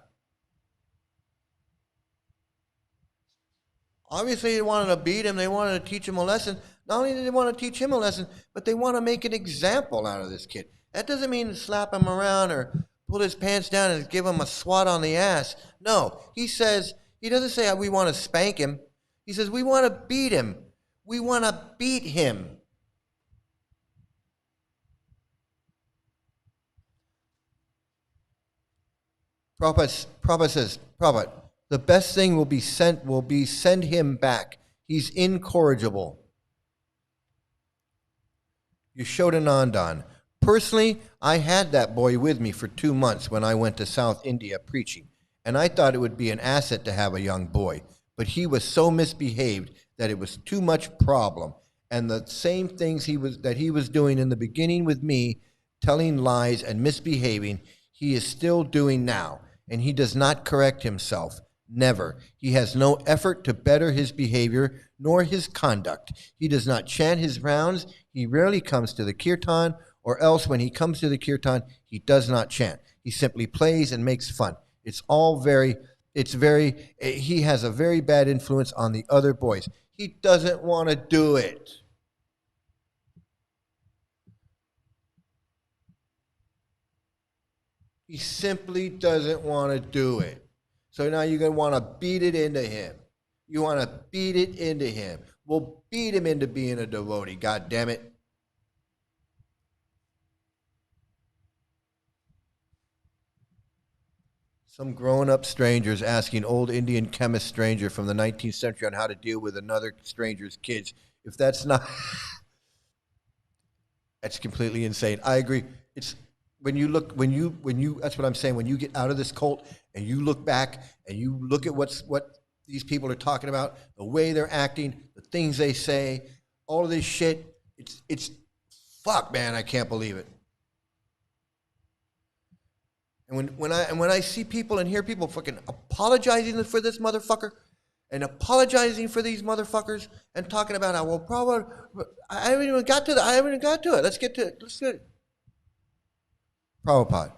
Obviously, they wanted to beat him. They wanted to teach him a lesson. Not only did they want to teach him a lesson, but they want to make an example out of this kid. That doesn't mean slap him around or pull his pants down and give him a swat on the ass. No, he doesn't say we want to spank him. He says we want to beat him. We want to beat him. Prabhupada says, the best thing will be send him back. He's incorrigible. Yasodanandana. Personally, I had that boy with me for 2 months when I went to South India preaching, and I thought it would be an asset to have a young boy, but he was so misbehaved that it was too much problem, And the same things he was doing in the beginning with me, telling lies and misbehaving, he is still doing now. And he does not correct himself. Never. He has no effort to better his behavior nor his conduct. He does not chant his rounds. He rarely comes to the kirtan, or else when he comes to the kirtan, he does not chant. He simply plays and makes fun. He has a very bad influence on the other boys. He doesn't want to do it. He simply doesn't want to do it. So now you're going to want to beat it into him. You want to beat it into him. We'll beat him into being a devotee, God damn it. Some grown-up strangers asking old Indian chemist stranger from the 19th century on how to deal with another stranger's kids. If that's not... That's completely insane. I agree. It's when you that's what I'm saying. When you get out of this cult and you look back and you look at what these people are talking about, the way they're acting, the things they say, all of this shit, it's fuck, man, I can't believe it. And when I see people and hear people fucking apologizing for this motherfucker and apologizing for these motherfuckers and talking about how, well, probably I haven't even got to it. Let's get to it. Prabhupada,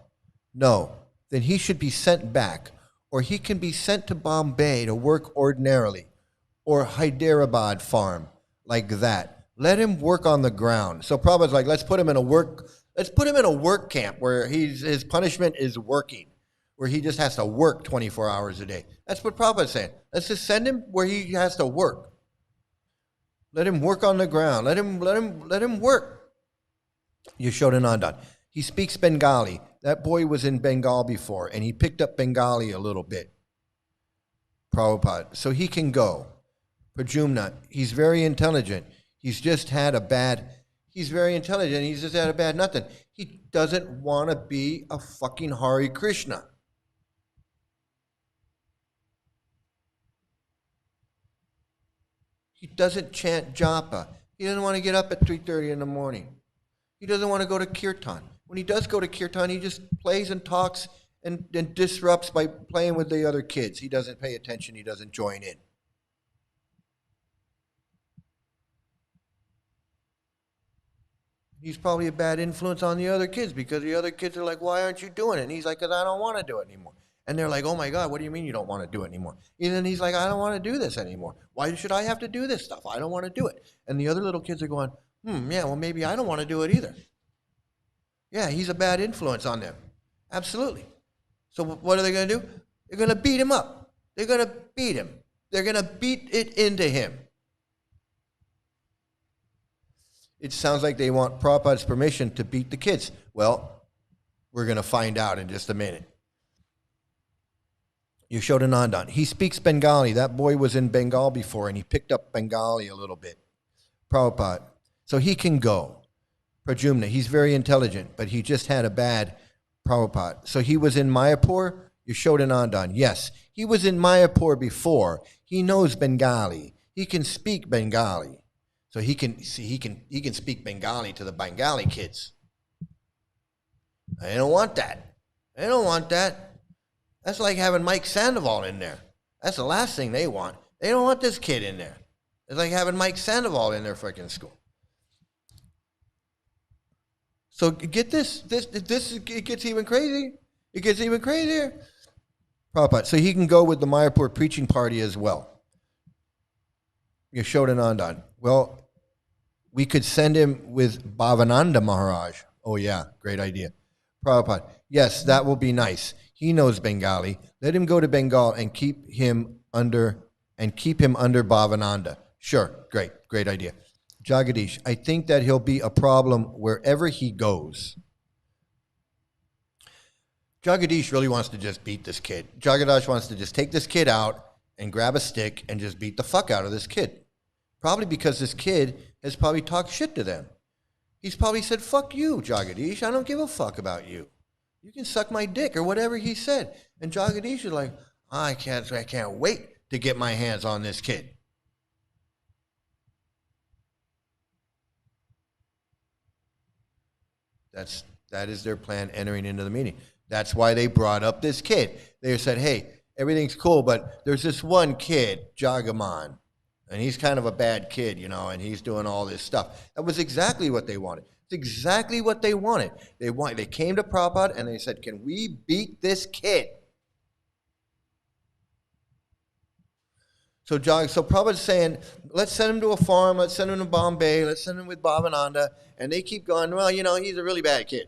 no, then he should be sent back, or he can be sent to Bombay to work ordinarily, or Hyderabad farm, like that. Let him work on the ground. So Prabhupada's like, let's put him in a work camp where his punishment is working, where he just has to work 24 hours a day. That's what Prabhupada's saying. Let's just send him where he has to work. Let him work on the ground. Let him work. Yasodanandana. He speaks Bengali. That boy was in Bengal before, and he picked up Bengali a little bit. Prabhupada. So he can go. Pradyumna. He's very intelligent. He's just had a bad nothing. He doesn't want to be a fucking Hare Krishna. He doesn't chant japa. He doesn't want to get up at 3:30 in the morning. He doesn't want to go to kirtan. When he does go to kirtan, he just plays and talks and disrupts by playing with the other kids. He doesn't pay attention. He doesn't join in. He's probably a bad influence on the other kids because the other kids are like, why aren't you doing it? And he's like, because I don't want to do it anymore. And they're like, oh my God, what do you mean you don't want to do it anymore? And then he's like, I don't want to do this anymore. Why should I have to do this stuff? I don't want to do it. And the other little kids are going, yeah, well, maybe I don't want to do it either. Yeah, he's a bad influence on them. Absolutely. So what are they going to do? They're going to beat him up. They're going to beat him. They're going to beat it into him. It sounds like they want Prabhupada's permission to beat the kids. Well, we're going to find out in just a minute. Yasodanandana. He speaks Bengali. That boy was in Bengal before, and he picked up Bengali a little bit. Prabhupada. So he can go. Pradyumna. He's very intelligent, but he just had a bad Prabhupada. So he was in Mayapur. Yasodanandana. Yes, he was in Mayapur before. He knows Bengali. He can speak Bengali. So he can speak Bengali to the Bengali kids. They don't want that. They don't want that. That's like having Mike Sandoval in there. That's the last thing they want. They don't want this kid in there. It's like having Mike Sandoval in their freaking school. So get this. It gets even crazy. It gets even crazier. Prabhupada. So he can go with the Mayapur preaching party as well. Yasodanandana. Well, we could send him with Bhavananda Maharaj. Oh yeah, great idea. Prabhupada. Yes, that will be nice. He knows Bengali. Let him go to Bengal and keep him under Bhavananda. Sure, great idea. Jagadish, I think that he'll be a problem wherever he goes. Jagadish really wants to just beat this kid. Jagadish wants to just take this kid out and grab a stick and just beat the fuck out of this kid. Probably because this kid has probably talked shit to them. He's probably said, fuck you, Jagadish. I don't give a fuck about you. You can suck my dick or whatever he said. And Jagadish is like, I can't wait to get my hands on this kid. That is their plan entering into the meeting. That's why they brought up this kid. They said, hey, everything's cool, but there's this one kid, Jagaman, and he's kind of a bad kid, you know, and he's doing all this stuff. That was exactly what they wanted. It's exactly what they wanted. They came to Prabhupada and they said, can we beat this kid? So Prabhupada's saying, let's send him to a farm, let's send him to Bombay, let's send him with Bhavananda, and they keep going, well, you know, he's a really bad kid.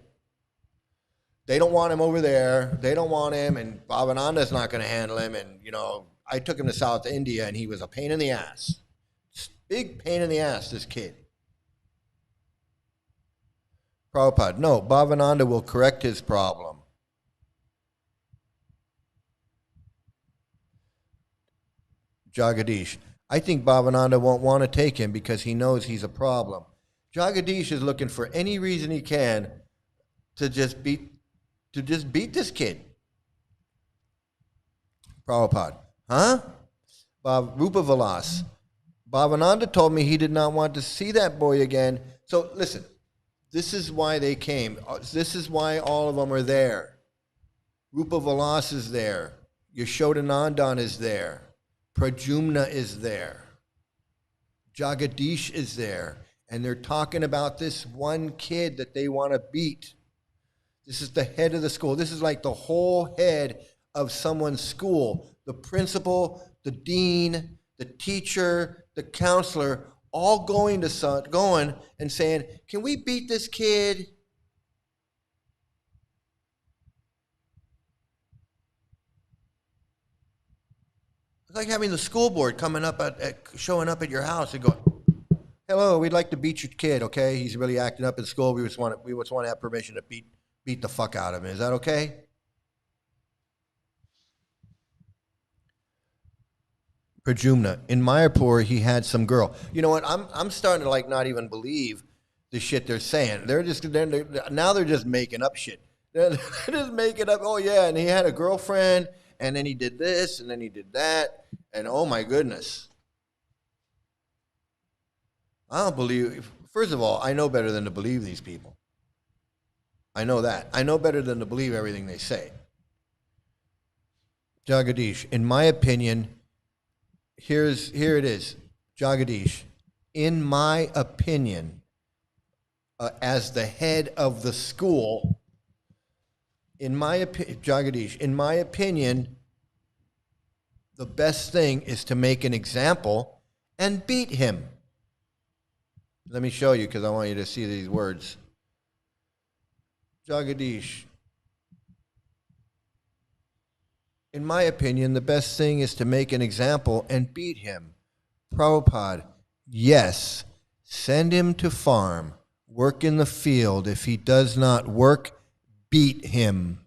They don't want him over there. They don't want him, and Bhavananda's not going to handle him. And, you know, I took him to South India, and he was a pain in the ass. Big pain in the ass, this kid. Prabhupada, no, Bhavananda will correct his problem. Jagadish, I think Bhavananda won't want to take him because he knows he's a problem. Jagadish is looking for any reason he can to just beat this kid. Prabhupada, huh? Rupa-Vilas. Bhavananda told me he did not want to see that boy again. So listen, this is why they came. This is why all of them are there. Rupa-Vilas is there. Yasodanandana is there. Pradyumna is there. Jagadish is there. And they're talking about this one kid that they want to beat. This is the head of the school. This is like the whole head of someone's school. The principal, the dean, the teacher, the counselor, all going and saying, can we beat this kid? It's like having the school board showing up at your house and going, hello, we'd like to beat your kid, okay? He's really acting up in school. We just want to have permission to beat the fuck out of him. Is that okay? Pradyumna, in Mayapur, he had some girl. You know what? I'm starting to like not even believe the shit they're saying. Now they're just making up shit. They're just making up. Oh yeah, and he had a girlfriend, and then he did this, and then he did that, and oh my goodness. I don't believe. First of all, I know better than to believe these people. I know that. I know better than to believe everything they say. Jagadish, in my opinion, here it is. Jagadish, in my opinion, as the head of the school, Jagadish, in my opinion, the best thing is to make an example and beat him. Let me show you because I want you to see these words. Jagadish, in my opinion, the best thing is to make an example and beat him. Prabhupada, yes, send him to farm, work in the field. If he does not work, beat him.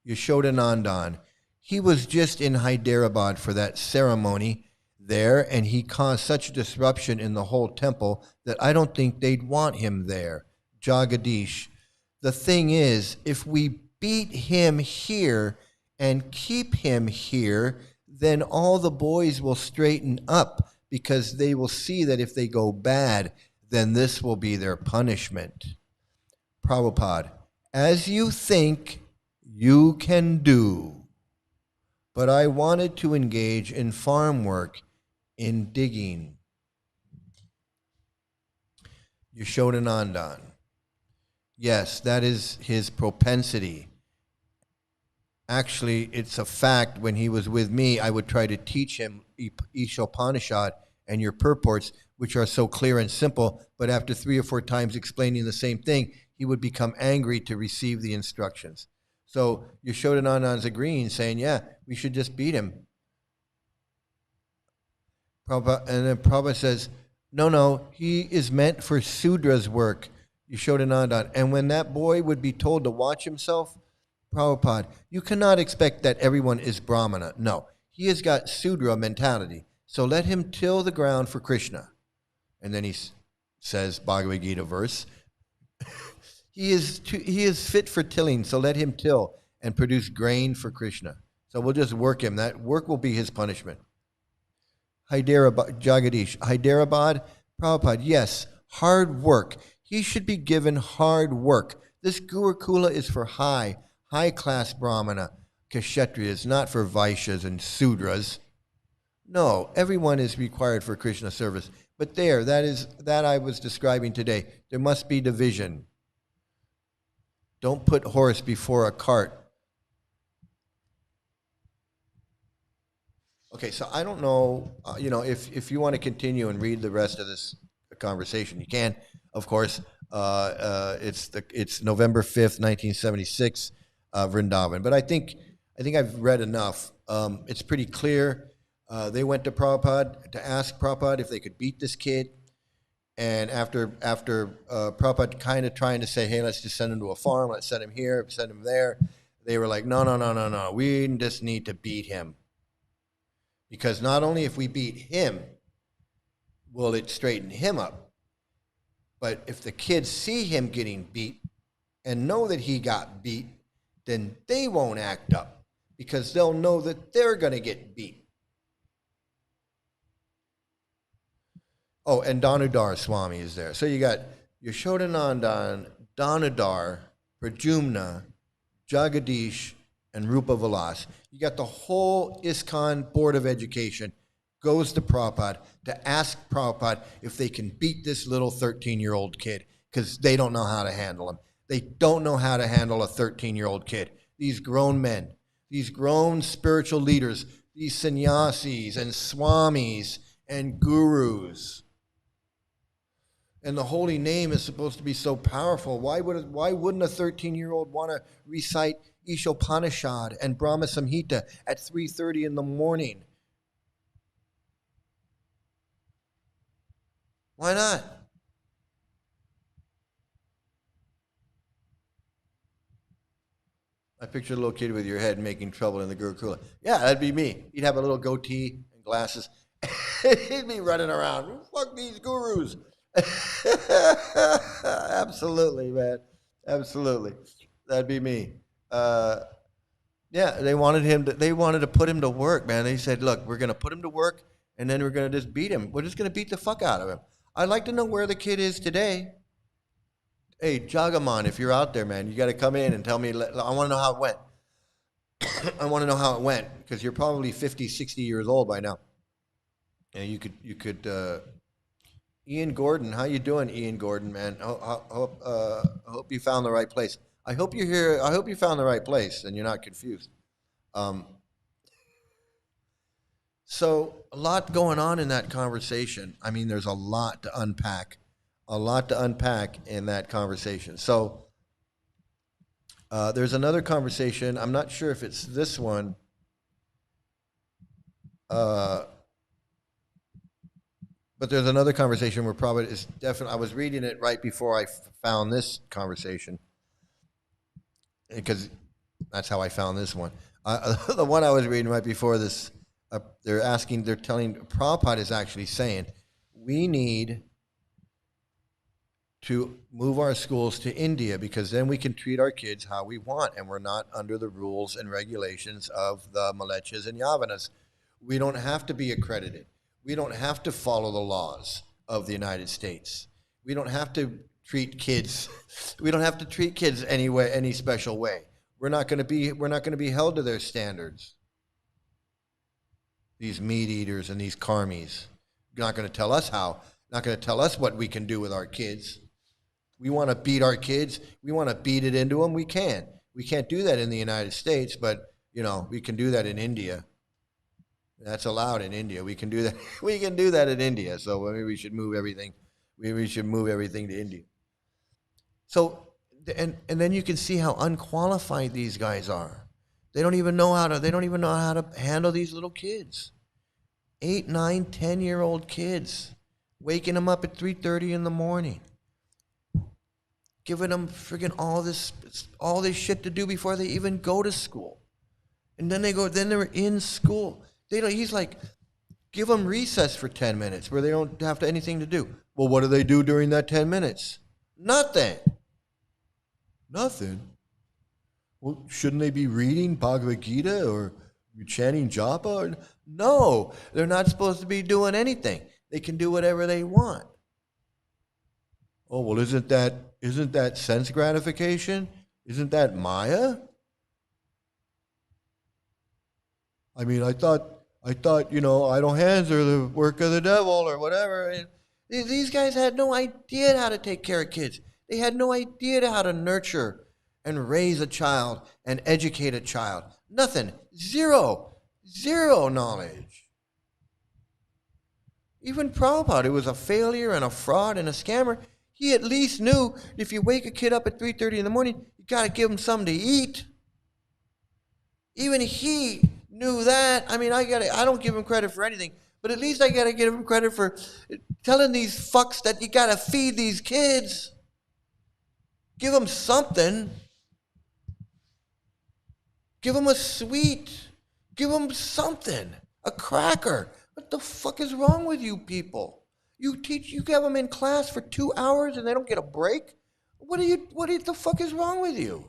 Yasodanandana, he was just in Hyderabad for that ceremony there, and he caused such a disruption in the whole temple that I don't think they'd want him there. Jagadish, the thing is, if we beat him here and keep him here, then all the boys will straighten up because they will see that if they go bad, then this will be their punishment. Prabhupada, as you think, you can do. But I wanted to engage in farm work, in digging. Yasodanandana, yes, that is his propensity. Actually, it's a fact. When he was with me, I would try to teach him Ishopanishad and your purports, which are so clear and simple, but after 3 or 4 times explaining the same thing, he would become angry to receive the instructions. So Yasodanandana's agreeing, saying, yeah, we should just beat him. Prabhupada, and then Prabhupada says, no, he is meant for Sudra's work, Yasodanandana. And when that boy would be told to watch himself, Prabhupada, you cannot expect that everyone is Brahmana. No, he has got Sudra mentality. So let him till the ground for Krishna. And then he says, Bhagavad Gita verse, he is fit for tilling, so let him till and produce grain for Krishna. So we'll just work him. That work will be his punishment. Hyderabad, Jagadish, Hyderabad, Prabhupada, yes, hard work. He should be given hard work. This Gurukula is for high-class Brahmana, Kshatriyas, not for Vaishyas and Sudras. No, everyone is required for Krishna service. But that I was describing today. There must be division. Don't put horse before a cart. Okay, so I don't know, if you want to continue and read the rest of this conversation, you can, of course. It's November 5th, 1976, Vrindavan. But I think I've read enough. It's pretty clear. They went to Prabhupada to ask Prabhupada if they could beat this kid. And after Prabhupada kind of trying to say, hey, let's just send him to a farm, let's send him here, send him there, they were like, no, we just need to beat him. Because not only if we beat him, will it straighten him up, but if the kids see him getting beat and know that he got beat, then they won't act up because they'll know that they're going to get beat. Oh, and Damodar Swami is there. So you got Yasodanandana, Damodar, Pradyumna, Jagadish, and Rupa-Vilas. You got the whole ISKCON Board of Education goes to Prabhupada to ask Prabhupada if they can beat this little 13-year-old kid because they don't know how to handle him. They don't know how to handle a 13-year-old kid. These grown men, these grown spiritual leaders, these sannyasis and swamis and gurus. And the holy name is supposed to be so powerful. Why wouldn't a 13-year-old want to recite Ishopanishad and Brahma Samhita at 3:30 in the morning? Why not? I picture a little kid with your head making trouble in the Gurukula. Yeah, that'd be me. He'd have a little goatee and glasses. He'd be running around. Fuck these gurus. Absolutely, man. Absolutely. That'd be me. Yeah, they wanted to put him to work, man. They said, look, we're going to put him to work, and then we're going to just beat him. We're just going to beat the fuck out of him. I'd like to know where the kid is today. Hey, Jagaman, if you're out there, man, you got to come in and tell me. I want to know how it went. I want to know how it went, because you're probably 50, 60 years old by now. And you could, Ian Gordon, how you doing, Ian Gordon, man? I hope you found the right place. I hope you're here. I hope you found the right place and you're not confused. So a lot going on in that conversation. I mean, there's a lot to unpack in that conversation. So there's another conversation. I'm not sure if it's this one. But there's another conversation where Prabhupada is definitely, I was reading it right before I found this conversation, because that's how I found this one. The one I was reading right before this, they're telling, Prabhupada is actually saying, we need to move our schools to India because then we can treat our kids how we want and we're not under the rules and regulations of the Malechas and Yavanas. We don't have to be accredited. We don't have to follow the laws of the United States. We don't have to treat kids. We don't have to treat kids any special way. We're not going to be held to their standards. These meat eaters and these karmis, not going to tell us how. Not going to tell us what we can do with our kids. We want to beat our kids. We want to beat it into them. We can. We can't do that in the United States, but we can do that in India. That's allowed in India. We can do that. We can do that in India. So maybe we should move everything. We should move everything to India. So, and then you can see how unqualified these guys are. They don't even know how to handle these little kids. 8, 9, 10-year-old kids, waking them up at 3:30 in the morning, giving them friggin' all this shit to do before they even go to school, and then they're in school. He's like, give them recess for 10 minutes where they don't have anything to do. Well, what do they do during that 10 minutes? Nothing. Well, shouldn't they be reading Bhagavad Gita or chanting japa? No, they're not supposed to be doing anything. They can do whatever they want. Oh, well, isn't that sense gratification? Isn't that Maya? I mean, I thought, idle hands are the work of the devil or whatever. And these guys had no idea how to take care of kids. They had no idea how to nurture and raise a child and educate a child. Nothing. Zero knowledge. Even Prabhupada, who was a failure and a fraud and a scammer, he at least knew if you wake a kid up at 3:30 in the morning, you got to give him something to eat. Even he knew that. I mean, I don't give him credit for anything, but at least I got to give him credit for telling these fucks that you got to feed these kids. Give them something. Give them a sweet. Give them something. A cracker. What the fuck is wrong with you people? You have them in class for 2 hours and they don't get a break? What the fuck is wrong with you?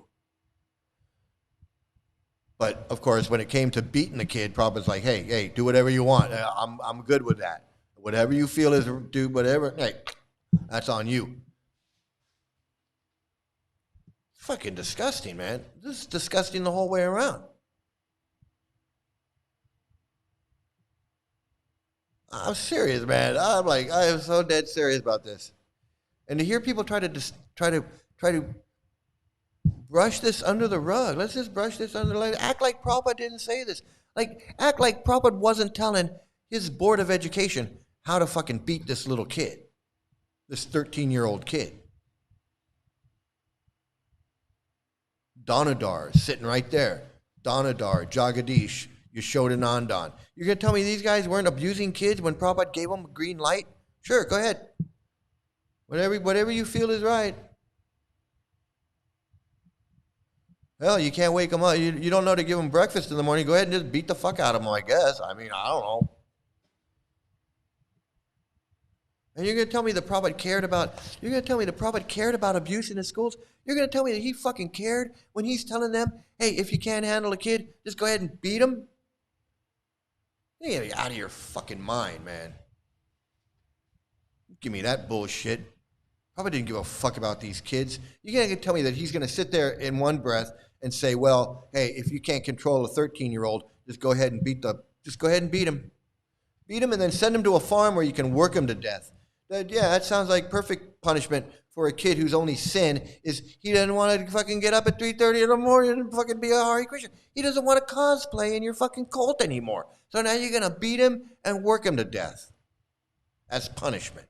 But of course, when it came to beating the kid, Prabhupada's like, hey, do whatever you want. I'm good with that. Whatever you feel is, do whatever. Hey, that's on you. Fucking disgusting, man. This is disgusting the whole way around. I'm serious, man. I am so dead serious about this. And to hear people try to brush this under the rug. Let's just brush this under the rug. Act like Prabhupada didn't say this. Act like Prabhupada wasn't telling his board of education how to fucking beat this little kid, this 13-year-old kid. Danadar sitting right there. Danadar, Jagadish, Yasodanandana. You're going to tell me these guys weren't abusing kids when Prabhupada gave them a green light? Sure, go ahead. Whatever you feel is right. Hell, you can't wake them up. You don't know to give them breakfast in the morning. Go ahead and just beat the fuck out of them, I guess. I mean, I don't know. And you're going to tell me the Prabhupada cared about abuse in the schools? You're going to tell me that he fucking cared when he's telling them, hey, if you can't handle a kid, just go ahead and beat him? You gotta be out of your fucking mind, man. Give me that bullshit. Prabhupada didn't give a fuck about these kids. You're going to tell me that he's going to sit there in one breath and say, well, hey, if you can't control a 13-year-old, just go ahead and beat him. Beat him and then send him to a farm where you can work him to death. That sounds like perfect punishment for a kid whose only sin is he doesn't want to fucking get up at 3:30 in the morning and fucking be a Hare Krishna. He doesn't want to cosplay in your fucking cult anymore. So now you're going to beat him and work him to death as punishment.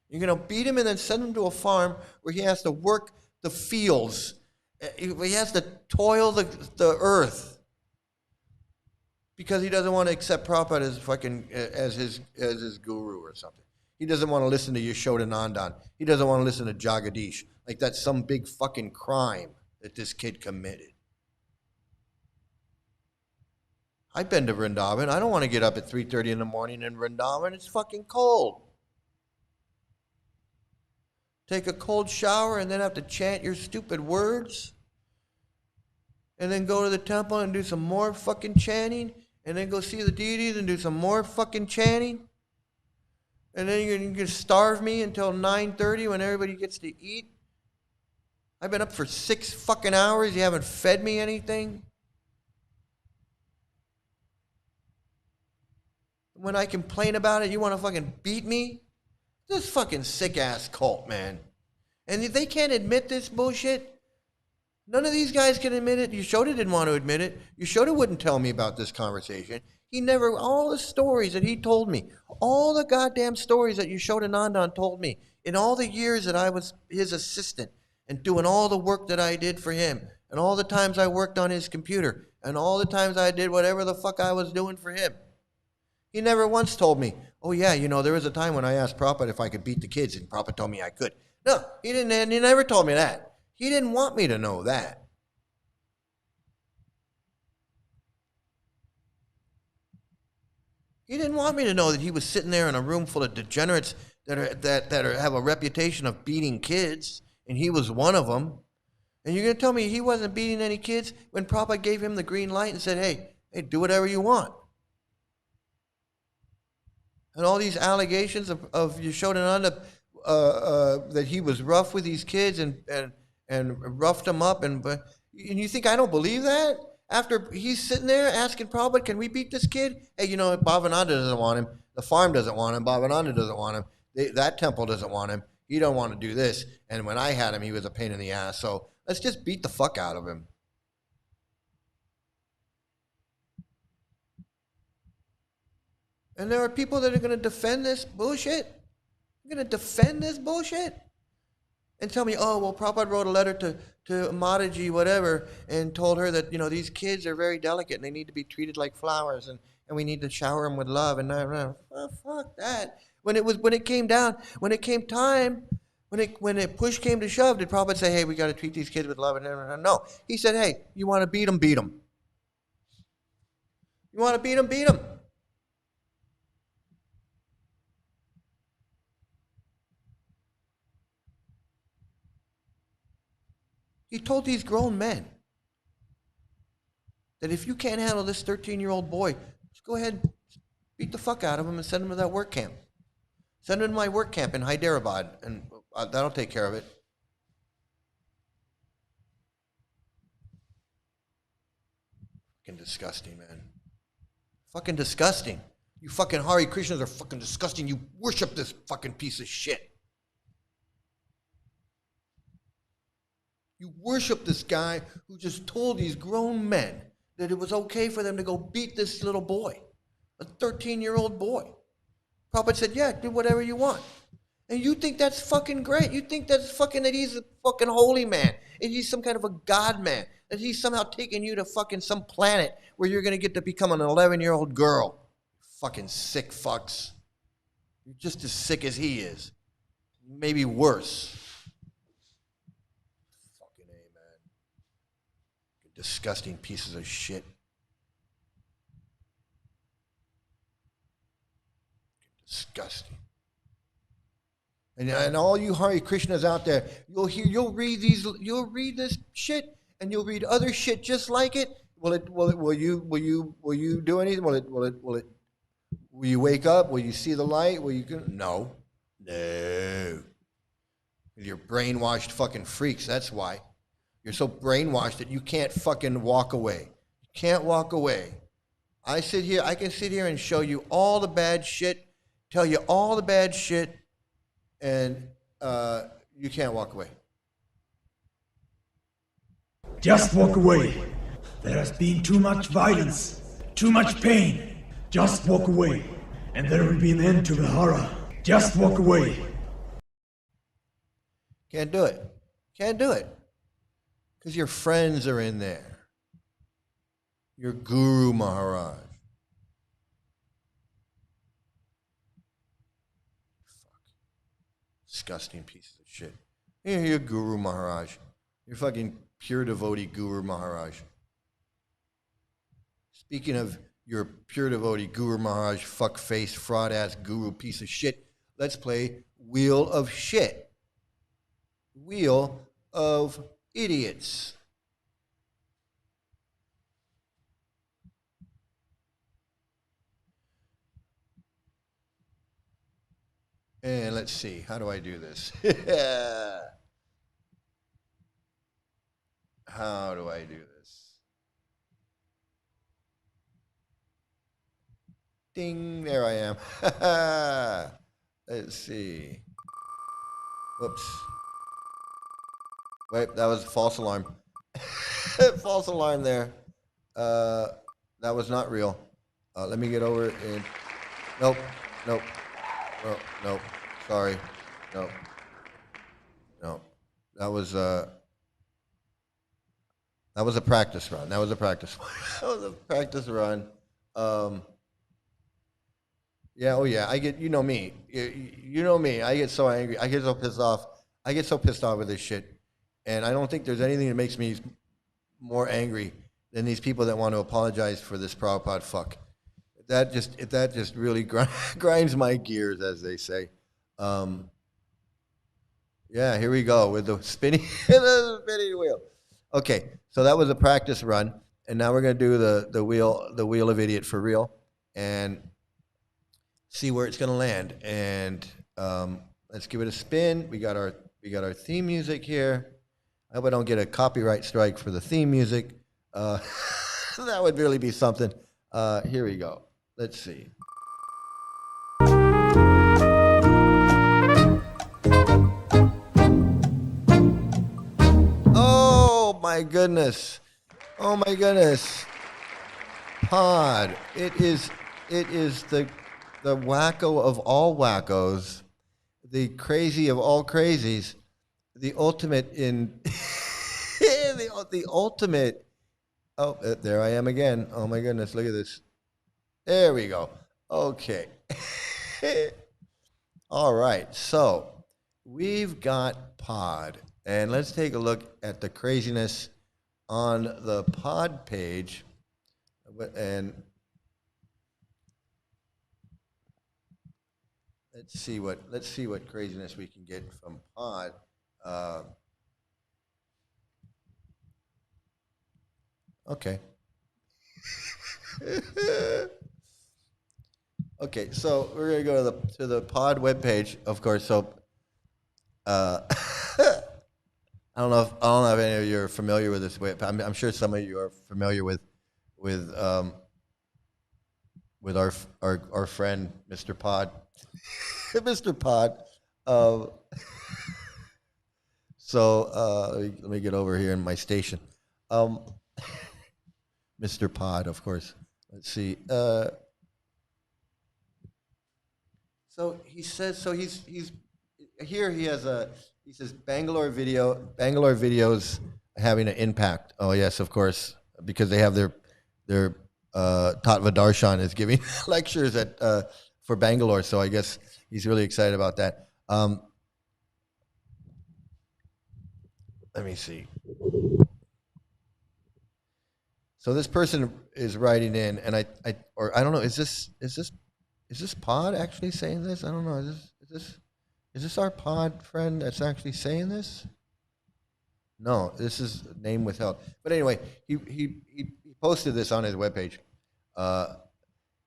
You're going to beat him and then send him to a farm where he has to work the fields. He has to toil the earth because he doesn't want to accept Prabhupada as his guru or something. He doesn't want to listen to Yasodanandana. He doesn't want to listen to Jagadish. Like that's some big fucking crime that this kid committed. I've been to Vrindavan. I don't want to get up at 3:30 in the morning in Vrindavan. It's fucking cold. Take a cold shower and then have to chant your stupid words. And then go to the temple and do some more fucking chanting. And then go see the deities and do some more fucking chanting. And then you're going to starve me until 9:30 when everybody gets to eat. I've been up for 6 fucking hours. You haven't fed me anything. When I complain about it, you want to fucking beat me? This fucking sick-ass cult, man. And if they can't admit this bullshit, none of these guys can admit it. Yashoda didn't want to admit it. Yashoda wouldn't tell me about this conversation. All the stories that he told me, all the goddamn stories that Yasodanandana told me in all the years that I was his assistant and doing all the work that I did for him and all the times I worked on his computer and all the times I did whatever the fuck I was doing for him. He never once told me, oh yeah, there was a time when I asked Prabhupada if I could beat the kids and Prabhupada told me I could. No, he didn't, and he never told me that. He didn't want me to know that. He didn't want me to know that he was sitting there in a room full of degenerates that have a reputation of beating kids, and he was one of them. And you're going to tell me he wasn't beating any kids when Prabhupada gave him the green light and said, hey, do whatever you want. And all these allegations of Yasodananda that he was rough with these kids and roughed them up, and you think I don't believe that? After he's sitting there asking Prabhupada, can we beat this kid? Hey, you know, Bhavananda doesn't want him. The farm doesn't want him. Bhavananda doesn't want him. That temple doesn't want him. He don't want to do this. And when I had him, he was a pain in the ass. So let's just beat the fuck out of him. And there are people that are going to defend this bullshit. They're going to defend this bullshit and tell me, oh, well, Prabhupada wrote a letter to Mataji, whatever, and told her that, you know, these kids are very delicate and they need to be treated like flowers, and we need to shower them with love. And oh, fuck that. When it came time, when it push came to shove, did Prabhupada say, hey, we got to treat these kids with love? And no. He said, hey, you want to beat them, beat them. You want to beat them, beat them. He told these grown men that if you can't handle this 13-year-old boy, just go ahead and beat the fuck out of him and send him to that work camp. Send him to my work camp in Hyderabad, and that'll take care of it. Fucking disgusting, man. Fucking disgusting. You fucking Hare Krishnas are fucking disgusting. You worship this fucking piece of shit. You worship this guy who just told these grown men that it was okay for them to go beat this little boy, a 13-year-old boy. Prabhupada said, yeah, do whatever you want. And you think that's fucking great. You think that's fucking, that he's a fucking holy man, and he's some kind of a god man, that he's somehow taking you to fucking some planet where you're going to get to become an 11-year-old girl. Fucking sick fucks. You're just as sick as he is. Maybe worse. Disgusting pieces of shit. Disgusting. And all you Hare Krishnas out there, you'll read this shit, and you'll read other shit just like it. Will you do anything? Will you wake up? Will you see the light? No. You're brainwashed fucking freaks. That's why. You're so brainwashed that you can't fucking walk away. You can't walk away. I can sit here and show you all the bad shit, tell you all the bad shit, and you can't walk away. Just walk away. There has been too much violence, too much pain. Just walk away, and there will be an end to the horror. Just walk away. Can't do it. Can't do it. Because your friends are in there. Your Guru Maharaj. Fuck. Disgusting pieces of shit. Your Guru Maharaj. Your fucking pure devotee Guru Maharaj. Speaking of your pure devotee Guru Maharaj, fuck-face, fraud-ass guru piece of shit, let's play Wheel of Shit. Wheel of Idiots. And let's see, how do I do this? How do I do this? Ding, there I am. Let's see. Whoops. Wait, that was a false alarm. False alarm there. That was not real. Let me get over it. And nope. Nope. Sorry. No. That was a practice run. That was a practice run. Yeah, oh yeah. I get, you know me. You know me. I get so angry. I get so pissed off. I get so pissed off with this shit. And I don't think there's anything that makes me more angry than these people that want to apologize for this Prabhupada fuck. That just really grinds my gears, as they say. Yeah, here we go with the spinning wheel. Okay, so that was a practice run, and now we're gonna do the wheel of idiot for real, and see where it's gonna land. And let's give it a spin. We got our theme music here. I hope I don't get a copyright strike for the theme music. That would really be something. Here we go. Let's see. Oh my goodness. Oh my goodness. Pod. It is the wacko of all wackos, the crazy of all crazies, the ultimate in the ultimate. Oh, there I am again. Oh my goodness, look at this. There we go. Okay. All right. So we've got Pod, and let's take a look at the craziness on the Pod page, and let's see what craziness we can get from Pod. Okay. Okay, so we're gonna go to the Pod webpage, of course. So, I don't know if any of you are familiar with this web. I'm sure some of you are familiar with our friend Mr. Pod, Mr. Pod. So let me get over here in my station. Mr. Pod, of course. Let's see. So he says. So he's here. He says Bangalore videos having an impact. Oh yes, of course, because they have their Tattva Darshan is giving lectures at for Bangalore. So I guess he's really excited about that. Let me see. So this person is writing in, and I don't know. Is this Pod actually saying this? I don't know. Is this our Pod friend that's actually saying this? No, this is name withheld. But anyway, he posted this on his webpage, and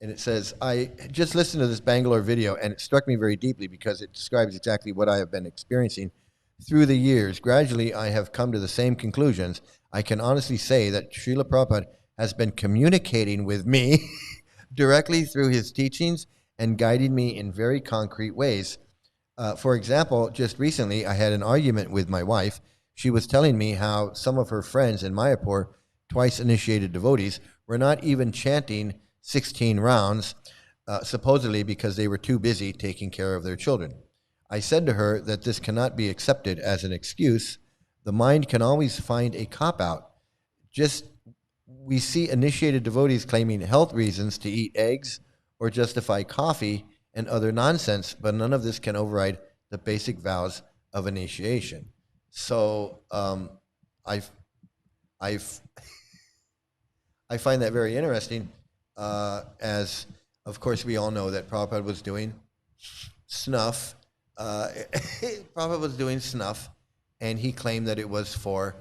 it says, "I just listened to this Bangalore video, and it struck me very deeply because it describes exactly what I have been experiencing through the years. Gradually, I have come to the same conclusions. I can honestly say that Srila Prabhupada has been communicating with me directly through his teachings and guiding me in very concrete ways. For example, just recently, I had an argument with my wife. She was telling me how some of her friends in Mayapur, twice initiated devotees, were not even chanting 16 rounds, supposedly because they were too busy taking care of their children. I said to her that this cannot be accepted as an excuse. The mind can always find a cop-out. We see initiated devotees claiming health reasons to eat eggs or justify coffee and other nonsense, but none of this can override the basic vows of initiation. So I find that very interesting, as of course we all know that Prabhupada was doing snuff. Prabhupada was doing snuff, and he claimed that it was for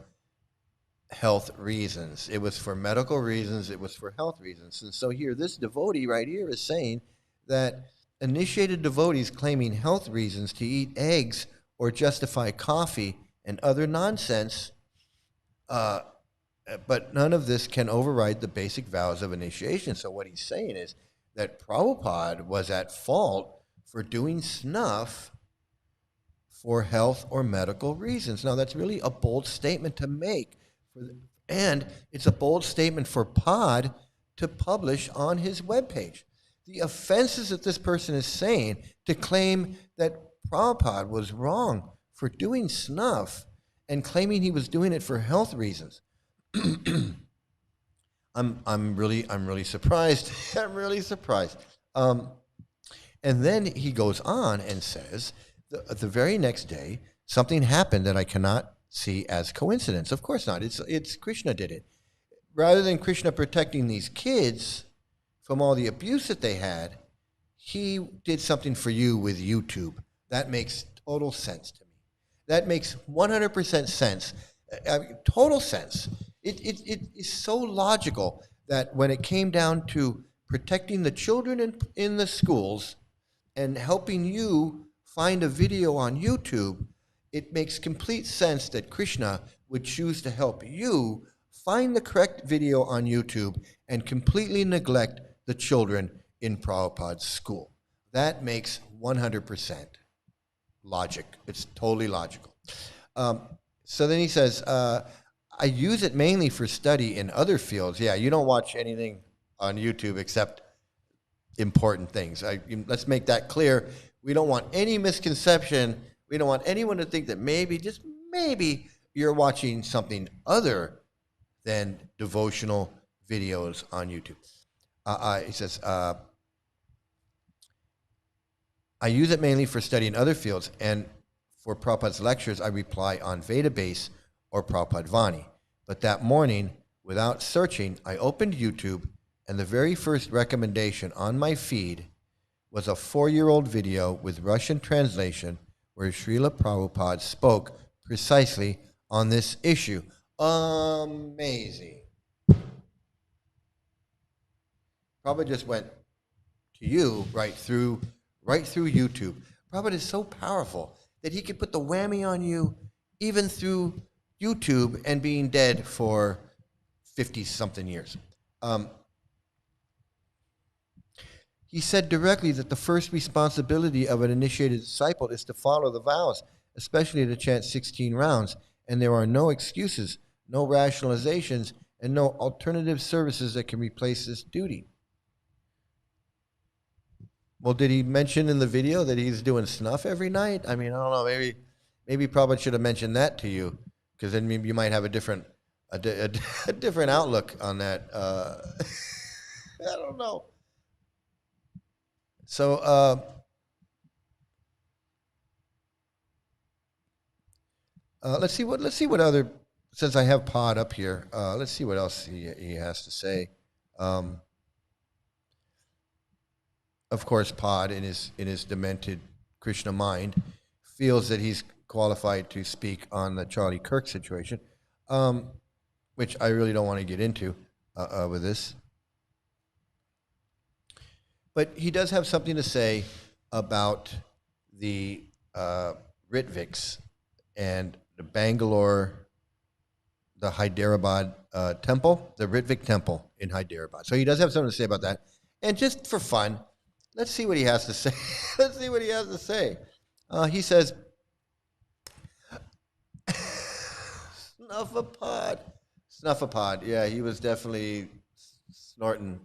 health reasons. It was for medical reasons. It was for health reasons. And so here, this devotee right here is saying that initiated devotees claiming health reasons to eat eggs or justify coffee and other nonsense, but none of this can override the basic vows of initiation. So what he's saying is that Prabhupada was at fault for doing snuff for health or medical reasons. Now, that's really a bold statement to make. And it's a bold statement for Pod to publish on his webpage. The offenses that this person is saying to claim that Prabhupada was wrong for doing snuff and claiming he was doing it for health reasons. I'm really surprised. I'm really surprised. And then he goes on and says, the very next day, something happened that I cannot see as coincidence. Of course not. It's Krishna did it. Rather than Krishna protecting these kids from all the abuse that they had, he did something for you with YouTube. That makes total sense to me. That makes 100% sense. Total sense. It is so logical that when it came down to protecting the children in the schools and helping you find a video on YouTube, it makes complete sense that Krishna would choose to help you find the correct video on YouTube and completely neglect the children in Prabhupada's school. That makes 100% logic. It's totally logical. So then he says, I use it mainly for study in other fields. Yeah, you don't watch anything on YouTube except important things. Let's make that clear. We don't want any misconception. We don't want anyone to think that maybe, just maybe, you're watching something other than devotional videos on YouTube. He says, I use it mainly for study in other fields, and for Prabhupada's lectures, I reply on Vedabase or Prabhupada Vani. But that morning, without searching, I opened YouTube, and the very first recommendation on my feed was a 4-year-old video with Russian translation where Srila Prabhupada spoke precisely on this issue. Amazing. Prabhupada just went to you right through YouTube. Prabhupada is so powerful that he could put the whammy on you even through YouTube and being dead for 50-something years. He said directly that the first responsibility of an initiated disciple is to follow the vows, especially to chant 16 rounds, and there are no excuses, no rationalizations, and no alternative services that can replace this duty. Well, did he mention in the video that he's doing snuff every night? I mean, I don't know. Maybe Prabhupada should have mentioned that to you, because then maybe you might have a different outlook on that. I don't know. So let's see what other. Since I have Pod up here, let's see what else he has to say. Of course, Pod, in his demented Krishna mind, feels that he's qualified to speak on the Charlie Kirk situation, which I really don't want to get into with this. But he does have something to say about the Ritviks and the Bangalore, the Hyderabad temple, the Ritvik temple in Hyderabad. So he does have something to say about that. And just for fun, let's see what he has to say. Let's see what he has to say. He says, Snuffapod. Yeah, he was definitely snorting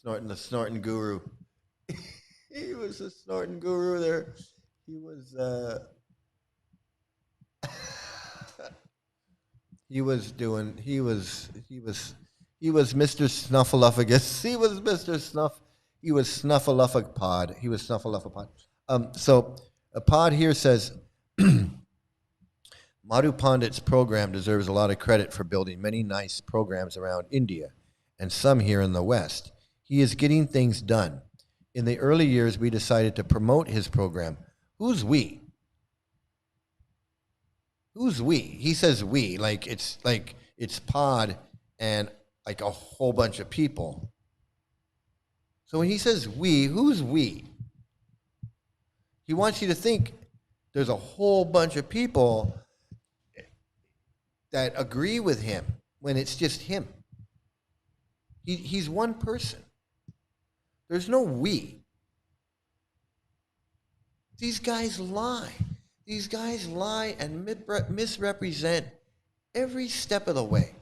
the snorting guru. He was a snorting guru there. He was Mr. Snuffleupagus. He was Mr. Snuff. He was Snuffleupagus. He was Snuffleupagus. So a pod here says, Madhu Pandit's program deserves a lot of credit for building many nice programs around India and some here in the West. He is getting things done. In the early years, we decided to promote his program. Who's we? Who's we? He says we, like it's Pod and like a whole bunch of people. So when he says we, who's we? He wants you to think there's a whole bunch of people that agree with him when it's just him. He's one person. There's no we. These guys lie. These guys lie and misrepresent every step of the way.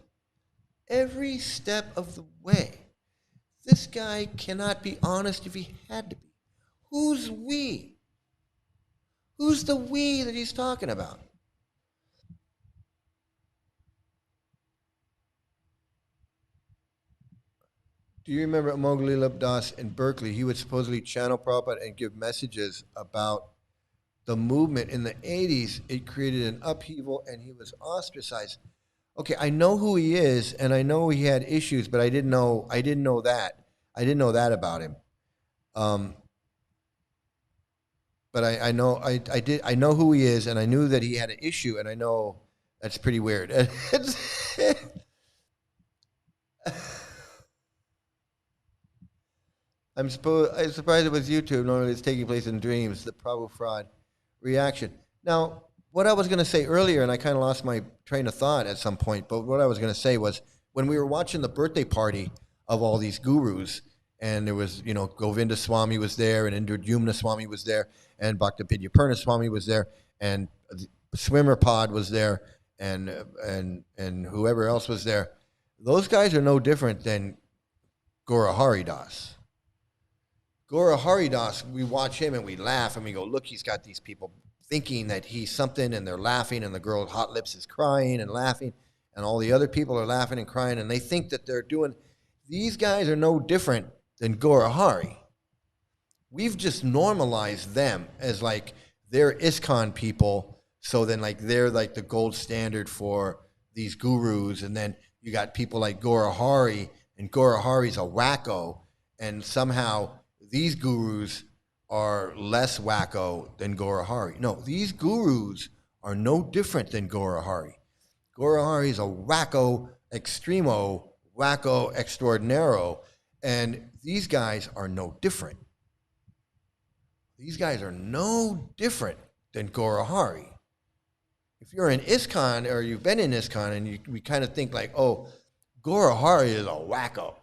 Every step of the way. This guy cannot be honest if he had to be. Who's we? Who's the we that he's talking about? Do you remember Mowgli Das in Berkeley? He would supposedly channel Prabhupada and give messages about the movement in the 80s. It created an upheaval and he was ostracized. Okay, I know who he is and I know he had issues, but I didn't know that. I didn't know that about him. But I know who he is and I knew that he had an issue and I know that's pretty weird. I'm surprised it was YouTube. Normally it's taking place in dreams. The Prabhu fraud. reaction. Now, what I was going to say earlier, and I kind of lost my train of thought at some point, but what I was going to say was when we were watching the birthday party of all these gurus, and there was, Govinda Swami was there, and Pradyumna Swami was there, and Bhaktivedanta Swami was there, and Swimmer Pod was there, and whoever else was there. Those guys are no different than Guru Haridas. Guru Haridas, we watch him and we laugh and we go, look, he's got these people thinking that he's something, and they're laughing, and the girl with hot lips is crying and laughing, and all the other people are laughing and crying, and they think that they're doing. These guys are no different than Guru Hari. We've just normalized them as like they're ISKCON people, so then like they're like the gold standard for these gurus, and then you got people like Guru Hari, and Guru Hari's a wacko, and somehow these gurus are less wacko than Guru Hari. No, these gurus are no different than Guru Hari. Guru Hari is a wacko extremo, wacko extraordinaro, and these guys are no different. These guys are no different than Guru Hari. If you're in ISKCON, or you've been in ISKCON, and we kind of think like, oh, Guru Hari is a wacko.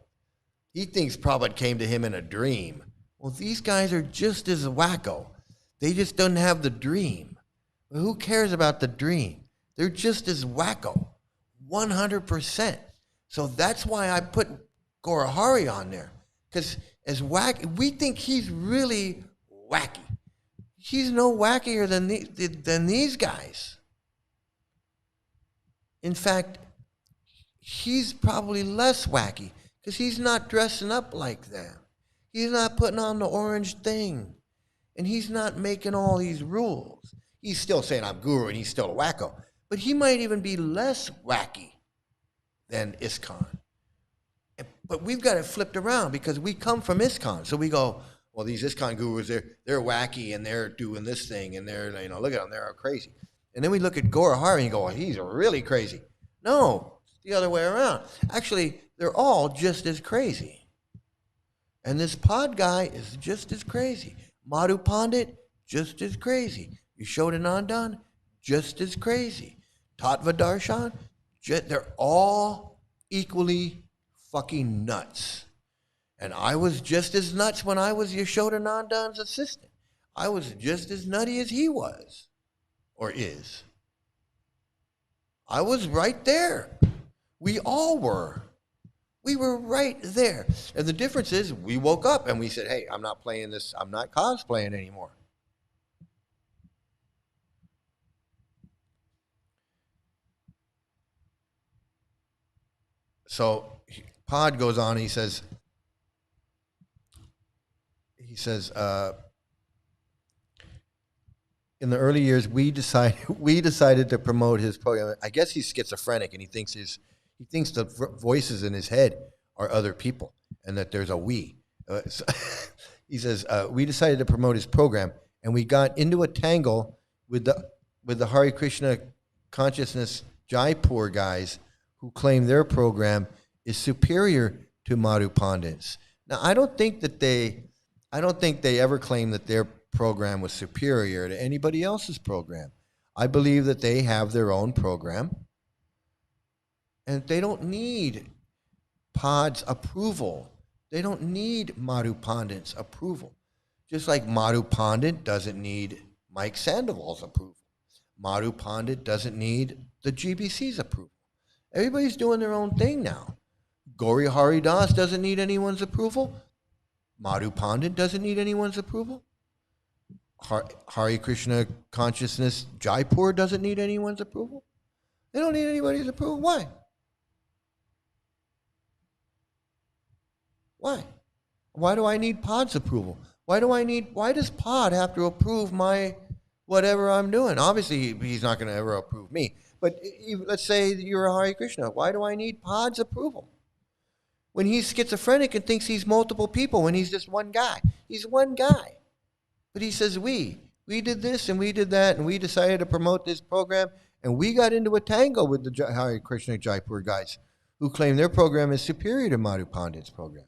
He thinks Prabhupada came to him in a dream. Well, these guys are just as wacko. They just don't have the dream. Well, who cares about the dream? They're just as wacko, 100%. So that's why I put Guru Hari on there, because we think he's really wacky. He's no wackier than these guys. In fact, he's probably less wacky because he's not dressing up like them. He's not putting on the orange thing, and he's not making all these rules. He's still saying I'm guru, and he's still a wacko, but he might even be less wacky than ISKCON. But we've got it flipped around because we come from ISKCON, so we go, well, these ISKCON gurus, they're wacky, and they're doing this thing, and they're, look at them, they're crazy. And then we look at Guru Hari and go, well, he's really crazy. No, it's the other way around. Actually, they're all just as crazy. And this pod guy is just as crazy. Madhu Pandit, just as crazy. Yasodanandana, just as crazy. Tattva Darshan, they're all equally fucking nuts. And I was just as nuts when I was Yasodanandana's assistant. I was just as nutty as he was, or is. I was right there. We all were. We were right there. And the difference is we woke up and we said, hey, I'm not playing this. I'm not cosplaying anymore. So Pod goes on, he says, in the early years, we decided to promote his program. I guess he's schizophrenic, and he thinks the voices in his head are other people, and that there's a we. He says we decided to promote his program, and we got into a tangle with the Hare Krishna consciousness Jaipur guys who claim their program is superior to Madhu Pandit's. Now, I don't think they ever claimed that their program was superior to anybody else's program. I believe that they have their own program, and they don't need Pod's approval. They don't need Madhu Pandit's approval. Just like Madhu Pandit doesn't need Mike Sandoval's approval. Madhu Pandit doesn't need the GBC's approval. Everybody's doing their own thing now. Gauri Haridas doesn't need anyone's approval. Madhu Pandit doesn't need anyone's approval. Hare Krishna Consciousness Jaipur doesn't need anyone's approval. They don't need anybody's approval. Why? Why? Why do I need Pod's approval? Why does Pod have to approve my whatever I'm doing? Obviously, he's not going to ever approve me. But let's say you're a Hare Krishna. Why do I need Pod's approval? When he's schizophrenic and thinks he's multiple people, when he's just one guy. He's one guy. But he says we did this and we did that, and we decided to promote this program, and we got into a tangle with the Hare Krishna Jaipur guys who claim their program is superior to Madhu Pandit's program.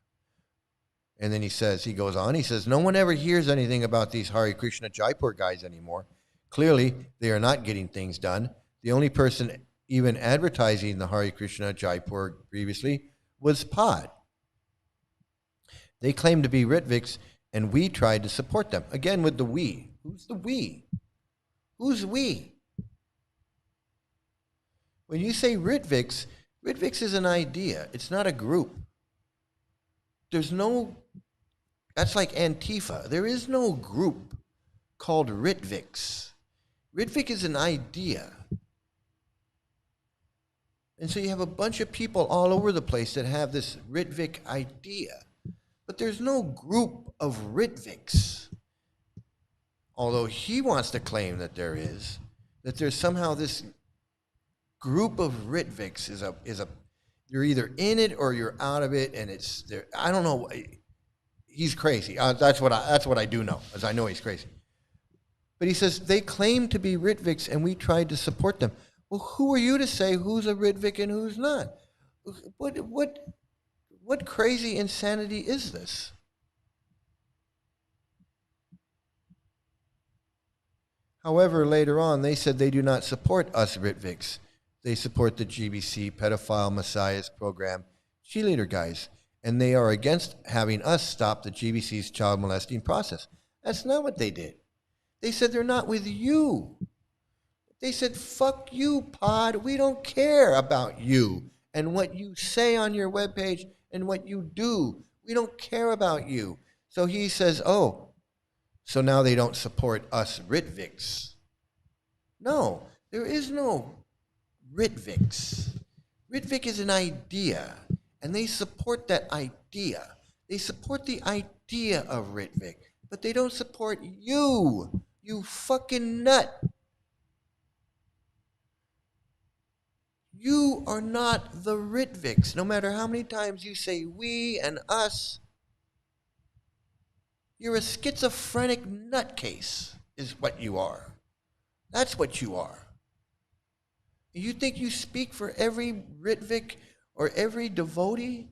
And then he goes on, no one ever hears anything about these Hare Krishna Jaipur guys anymore Clearly, they are not getting things done. The only person even advertising the Hare Krishna Jaipur previously was Pod. They claim to be Ritviks, and we tried to support them. Again with the we. Who's the we? Who's we? When you say Ritviks, Ritviks is an idea. It's not a group. There's no, that's like Antifa. There is no group called Ritviks. Ritvik is an idea. And so you have a bunch of people all over the place that have this Ritvik idea. But there's no group of Ritviks. Although he wants to claim that there is, that there's somehow this group of Ritviks is a you're either in it or you're out of it, and it's there. I don't know. He's crazy. That's what I do know, as I know he's crazy. But he says they claim to be Ritviks, and we tried to support them. Well, who are you to say who's a Ritvik and who's not? What crazy insanity is this? However, later on, they said they do not support us Ritviks. They support the GBC Pedophile Messiahs program cheerleader guys, and they are against having us stop the GBC's child molesting process. That's not what they did. They said they're not with you. They said, fuck you, Pod. We don't care about you and what you say on your webpage and what you do. We don't care about you. So he says, oh, so now they don't support us Ritviks. No, there is no Ritviks. Ritvik is an idea, and they support that idea. They support the idea of Ritvik, but they don't support you, you fucking nut. You are not the Ritviks, no matter how many times you say we and us. You're a schizophrenic nutcase, is what you are. That's what you are. You think you speak for every Ritvik or every devotee?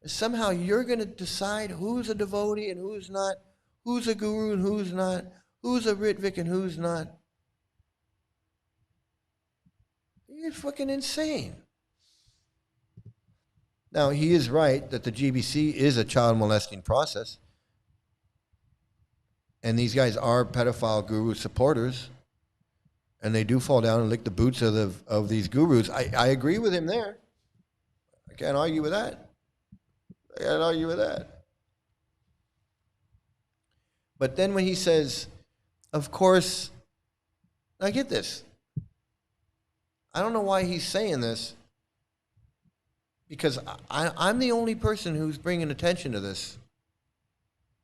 Somehow you're going to decide who's a devotee and who's not, who's a guru and who's not, who's a Ritvik and who's not. You're fucking insane. Now, he is right that the GBC is a child molesting process. And these guys are pedophile guru supporters. And they do fall down and lick the boots of these gurus. I agree with him there. I can't argue with that. I can't argue with that. But then when he says, of course, now get this. I don't know why he's saying this, because I'm the only person who's bringing attention to this.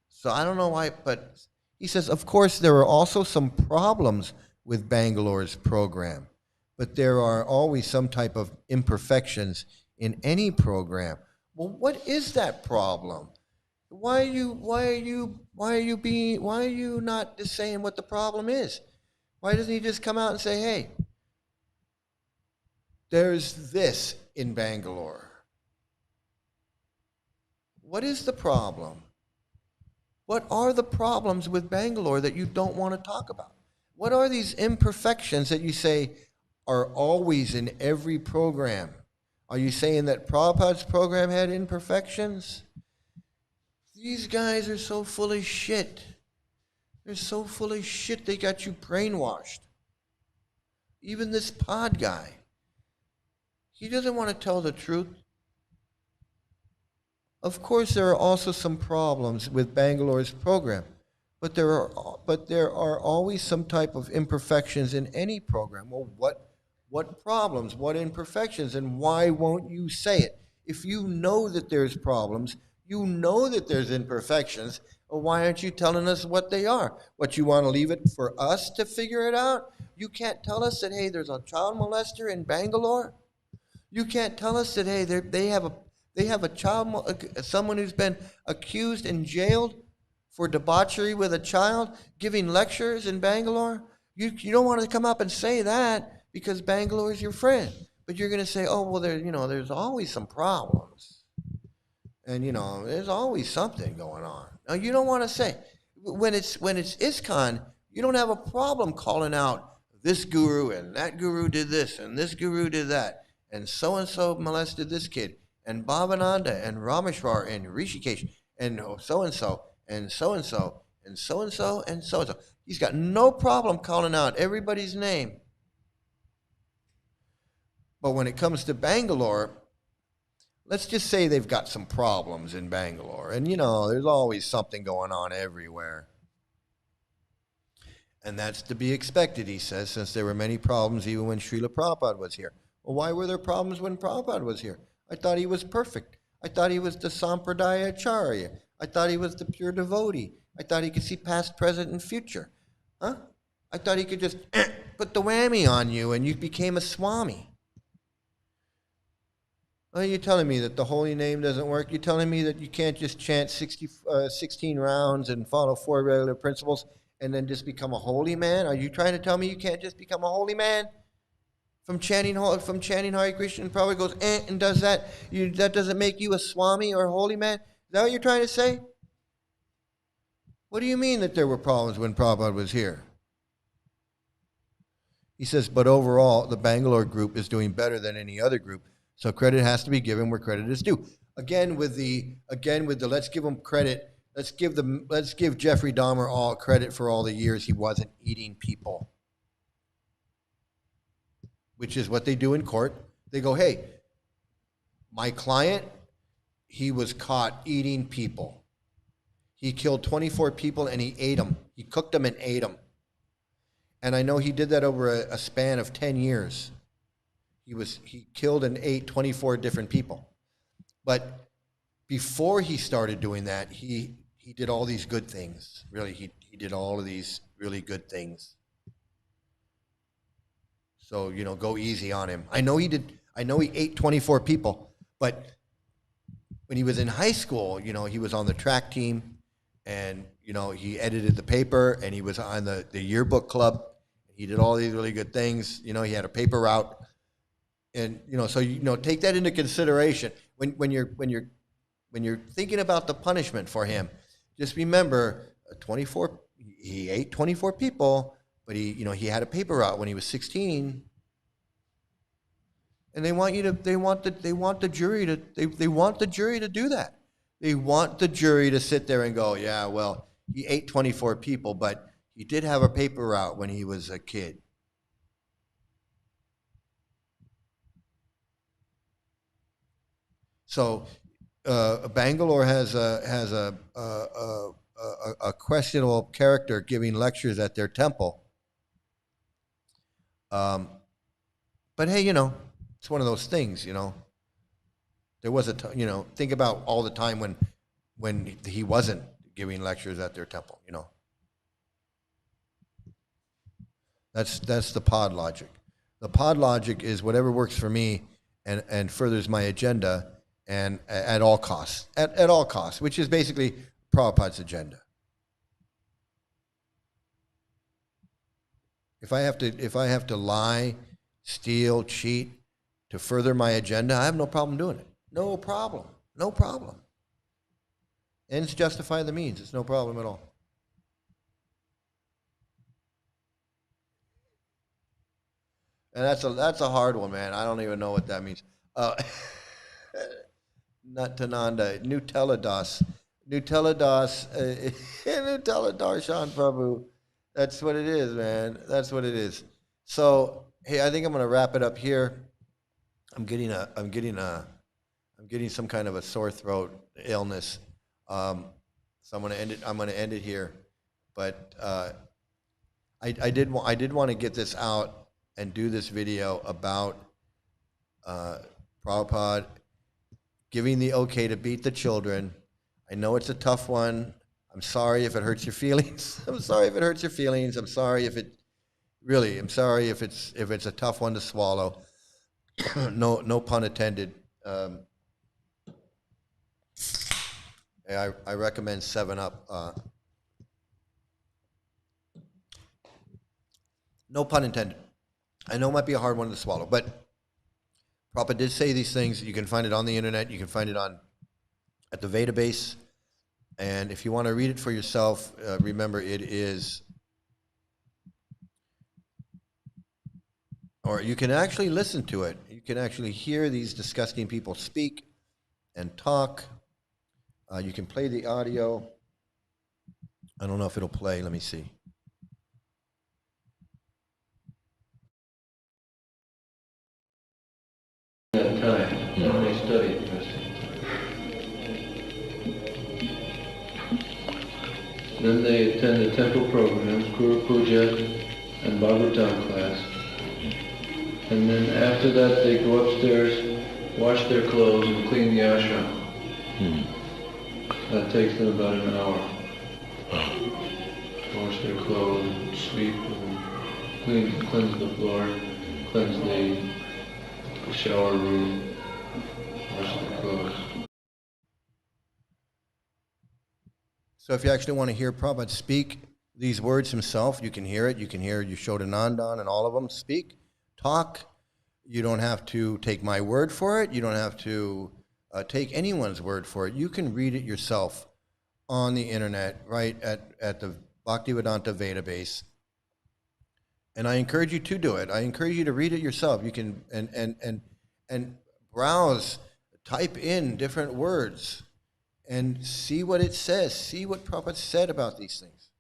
So I don't know why, but he says, of course, there are also some problems with Bangalore's program, but there are always some type of imperfections in any program. Well, what is that problem? Why are you not just saying what the problem is? Why doesn't he just come out and say, hey, there's this in Bangalore? What is the problem? What are the problems with Bangalore that you don't want to talk about? What are these imperfections that you say are always in every program? Are you saying that Prabhupada's program had imperfections? These guys are so full of shit. They're so full of shit, they got you brainwashed. Even this Pod guy. He doesn't want to tell the truth. Of course, there are also some problems with Bangalore's program, but there are always some type of imperfections in any program. Well, what problems, what imperfections, and why won't you say it? If you know that there's problems, you know that there's imperfections, well, why aren't you telling us what they are? What, you want to leave it for us to figure it out? You can't tell us that, hey, there's a child molester in Bangalore? You can't tell us that, hey, they have a child, someone who's been accused and jailed for debauchery with a child, giving lectures in Bangalore? You don't want to come up and say that because Bangalore is your friend. But you're going to say, oh, well, there's always some problems. And, there's always something going on. Now, you don't want to say. When it's ISKCON, You don't have a problem calling out this guru and that guru did this and this guru did that and so molested this kid and Bhavananda and Rameshwar and Rishikesh and so-and-so and so-and-so and so-and-so and so-and-so. He's got no problem calling out everybody's name. But when it comes to Bangalore, let's just say they've got some problems in Bangalore. And, you know, there's always something going on everywhere. And that's to be expected, he says, since there were many problems even when Srila Prabhupada was here. Well, why were there problems when Prabhupada was here? I thought he was perfect. I thought he was the Sampradaya Acharya. I thought he was the pure devotee. I thought he could see past, present, and future. Huh? I thought he could just put the whammy on you and you became a Swami. Are you telling me that the holy name doesn't work? You're telling me that you can't just chant 16 rounds and follow 4 regular principles and then just become a holy man? Are you trying to tell me you can't just become a holy man from chanting Hare Krishna and probably goes and does that? That doesn't make you a Swami or a holy man? Is that what you're trying to say? What do you mean that there were problems when Prabhupada was here? He says, but overall, the Bangalore group is doing better than any other group. So credit has to be given where credit is due. Again with the let's give them credit. Let's give Jeffrey Dahmer all credit for all the years he wasn't eating people, which is what they do in court. They go, hey, my client, he was caught eating people. He killed 24 people and he ate them. He cooked them and ate them. And I know he did that over a span of 10 years. He killed and ate 24 different people. But before he started doing that, he did all these good things. Really, he did all of these really good things. So, you know, go easy on him. I know he ate 24 people, but when he was in high school, you know, he was on the track team and, you know, he edited the paper and he was on the yearbook club. He did all these really good things. You know, he had a paper route. And, you know, so, you know, take that into consideration when you're thinking about the punishment for him. Just remember, he ate 24 people, but he had a paper route when he was 16. And they want the jury to do that. They want the jury to sit there and go, yeah, well, he ate 24 people, but he did have a paper route when he was a kid. So Bangalore has a questionable character giving lectures at their temple. But hey, you know, it's one of those things, you know. There was think about all the time when he wasn't giving lectures at their temple, you know. That's the pod logic. The pod logic is whatever works for me and furthers my agenda. And at all costs, at all costs, which is basically Prabhupada's agenda. If I have to lie, steal, cheat to further my agenda, I have no problem doing it. No problem. No problem. Ends justify the means. It's no problem at all. And that's a hard one, man. I don't even know what that means. Natananda, Nutella Das, Nutella Darshan Prabhu. That's what it is, man. That's what it is. So, hey, I think I'm gonna wrap it up here. I'm getting some kind of a sore throat illness. So I'm gonna end it here. But I did want to get this out and do this video about Prabhupada giving the okay to beat the children. I know it's a tough one. I'm sorry if it hurts your feelings. I'm sorry if it's a tough one to swallow. No pun intended. I recommend 7-Up. No pun intended. I know it might be a hard one to swallow, but Prabhupada did say these things. You can find it on the internet. You can find it at the Vedabase. And if you want to read it for yourself, remember it is or you can actually listen to it. You can actually hear these disgusting people speak and talk. You can play the audio. I don't know if it'll play. Let me see. That time, and they studied Krishna. Then they attend the temple programs, Guru Puja and Bhagavatam class. And then after that they go upstairs, wash their clothes and clean the ashram. That takes them about an hour. Wash their clothes, sweep, and cleanse the floor, cleanse the shower room, wash the clothes. So if you actually want to hear Prabhupada speak these words himself, you can hear it. You can hear Yasodanandana and all of them speak, talk. You don't have to take my word for it. You don't have to take anyone's word for it. You can read it yourself on the internet, right at the Bhaktivedanta database. And I encourage you to do it. I encourage you to read it yourself. You can and browse, type in different words, and see what it says. See what Prabhupada said about these things.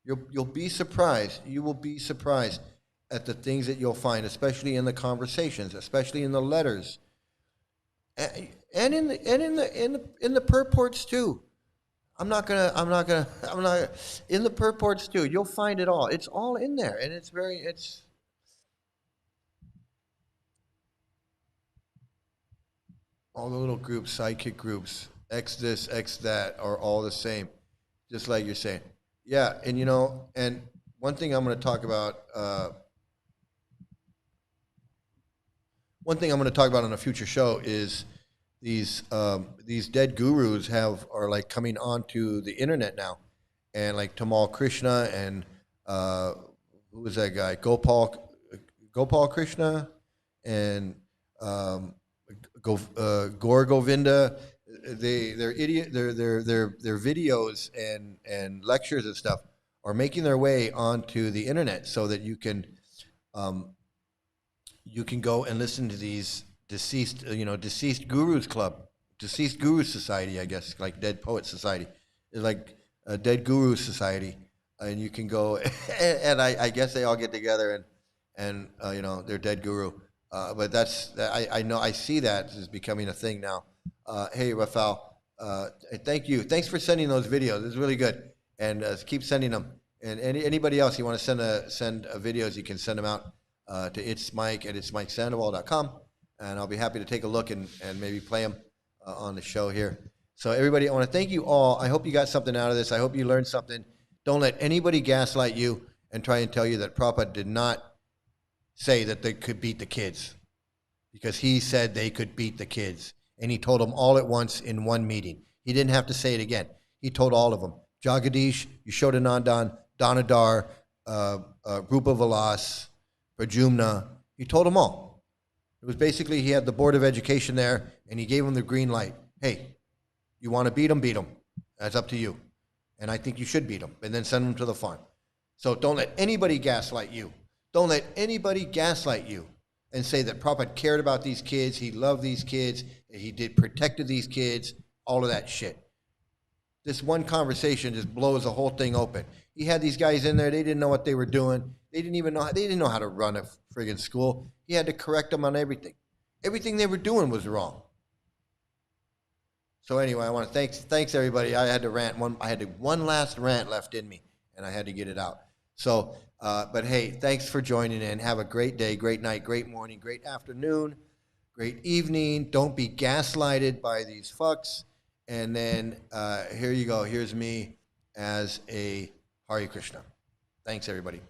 You'll be surprised. You will be surprised at the things that you'll find, especially in the conversations, especially in the letters, and in the purports too. I'm not in the purports too. You'll find it all. It's all in there, and it's all the little groups, sidekick groups, X this, X that, are all the same, just like you're saying. Yeah, and and one thing I'm going to talk about. One thing I'm going to talk about on a future show is these dead gurus are like coming onto the internet now, and like Tamal Krishna and who was that guy? Gopal Krishna and Gaur Govinda. Their videos and lectures and stuff are making their way onto the internet so that you can go and listen to these deceased gurus club, deceased guru society, I guess, like Dead Poet Society. It's like a Dead Guru Society, and you can go and I guess they all get together and they're dead guru. But I know I see that as becoming a thing now. Hey, Rafael, thank you. Thanks for sending those videos. It's really good, and keep sending them. And anybody else you want to send videos, you can send them out to itsmike@itsmikesandoval.com, and I'll be happy to take a look and maybe play them on the show here. So everybody, I want to thank you all. I hope you got something out of this. I hope you learned something. Don't let anybody gaslight you and try and tell you that Prabhupada did not say that they could beat the kids, because he said they could beat the kids, and he told them all at once in one meeting. He didn't have to say it again. He told all of them. Jagadish, Yasodanandana, Danadar, Rupa-Vilas, Pradyumna. He told them all. It was basically, he had the Board of Education there, and he gave them the green light. Hey, you want to beat them? Beat them. That's up to you. And I think you should beat them, and then send them to the farm. So don't let anybody gaslight you. Don't let anybody gaslight you and say that Prabhupada cared about these kids, he loved these kids, he protected these kids, all of that shit. This one conversation just blows the whole thing open. He had these guys in there, they didn't know what they were doing. They didn't know how to run a friggin' school. He had to correct them on everything. Everything they were doing was wrong. So anyway, I want to thanks everybody. I had to rant I had one last rant left in me, and I had to get it out. So, but hey, thanks for joining in. Have a great day, great night, great morning, great afternoon, great evening. Don't be gaslighted by these fucks. And then here you go. Here's me as a Hare Krishna. Thanks, everybody.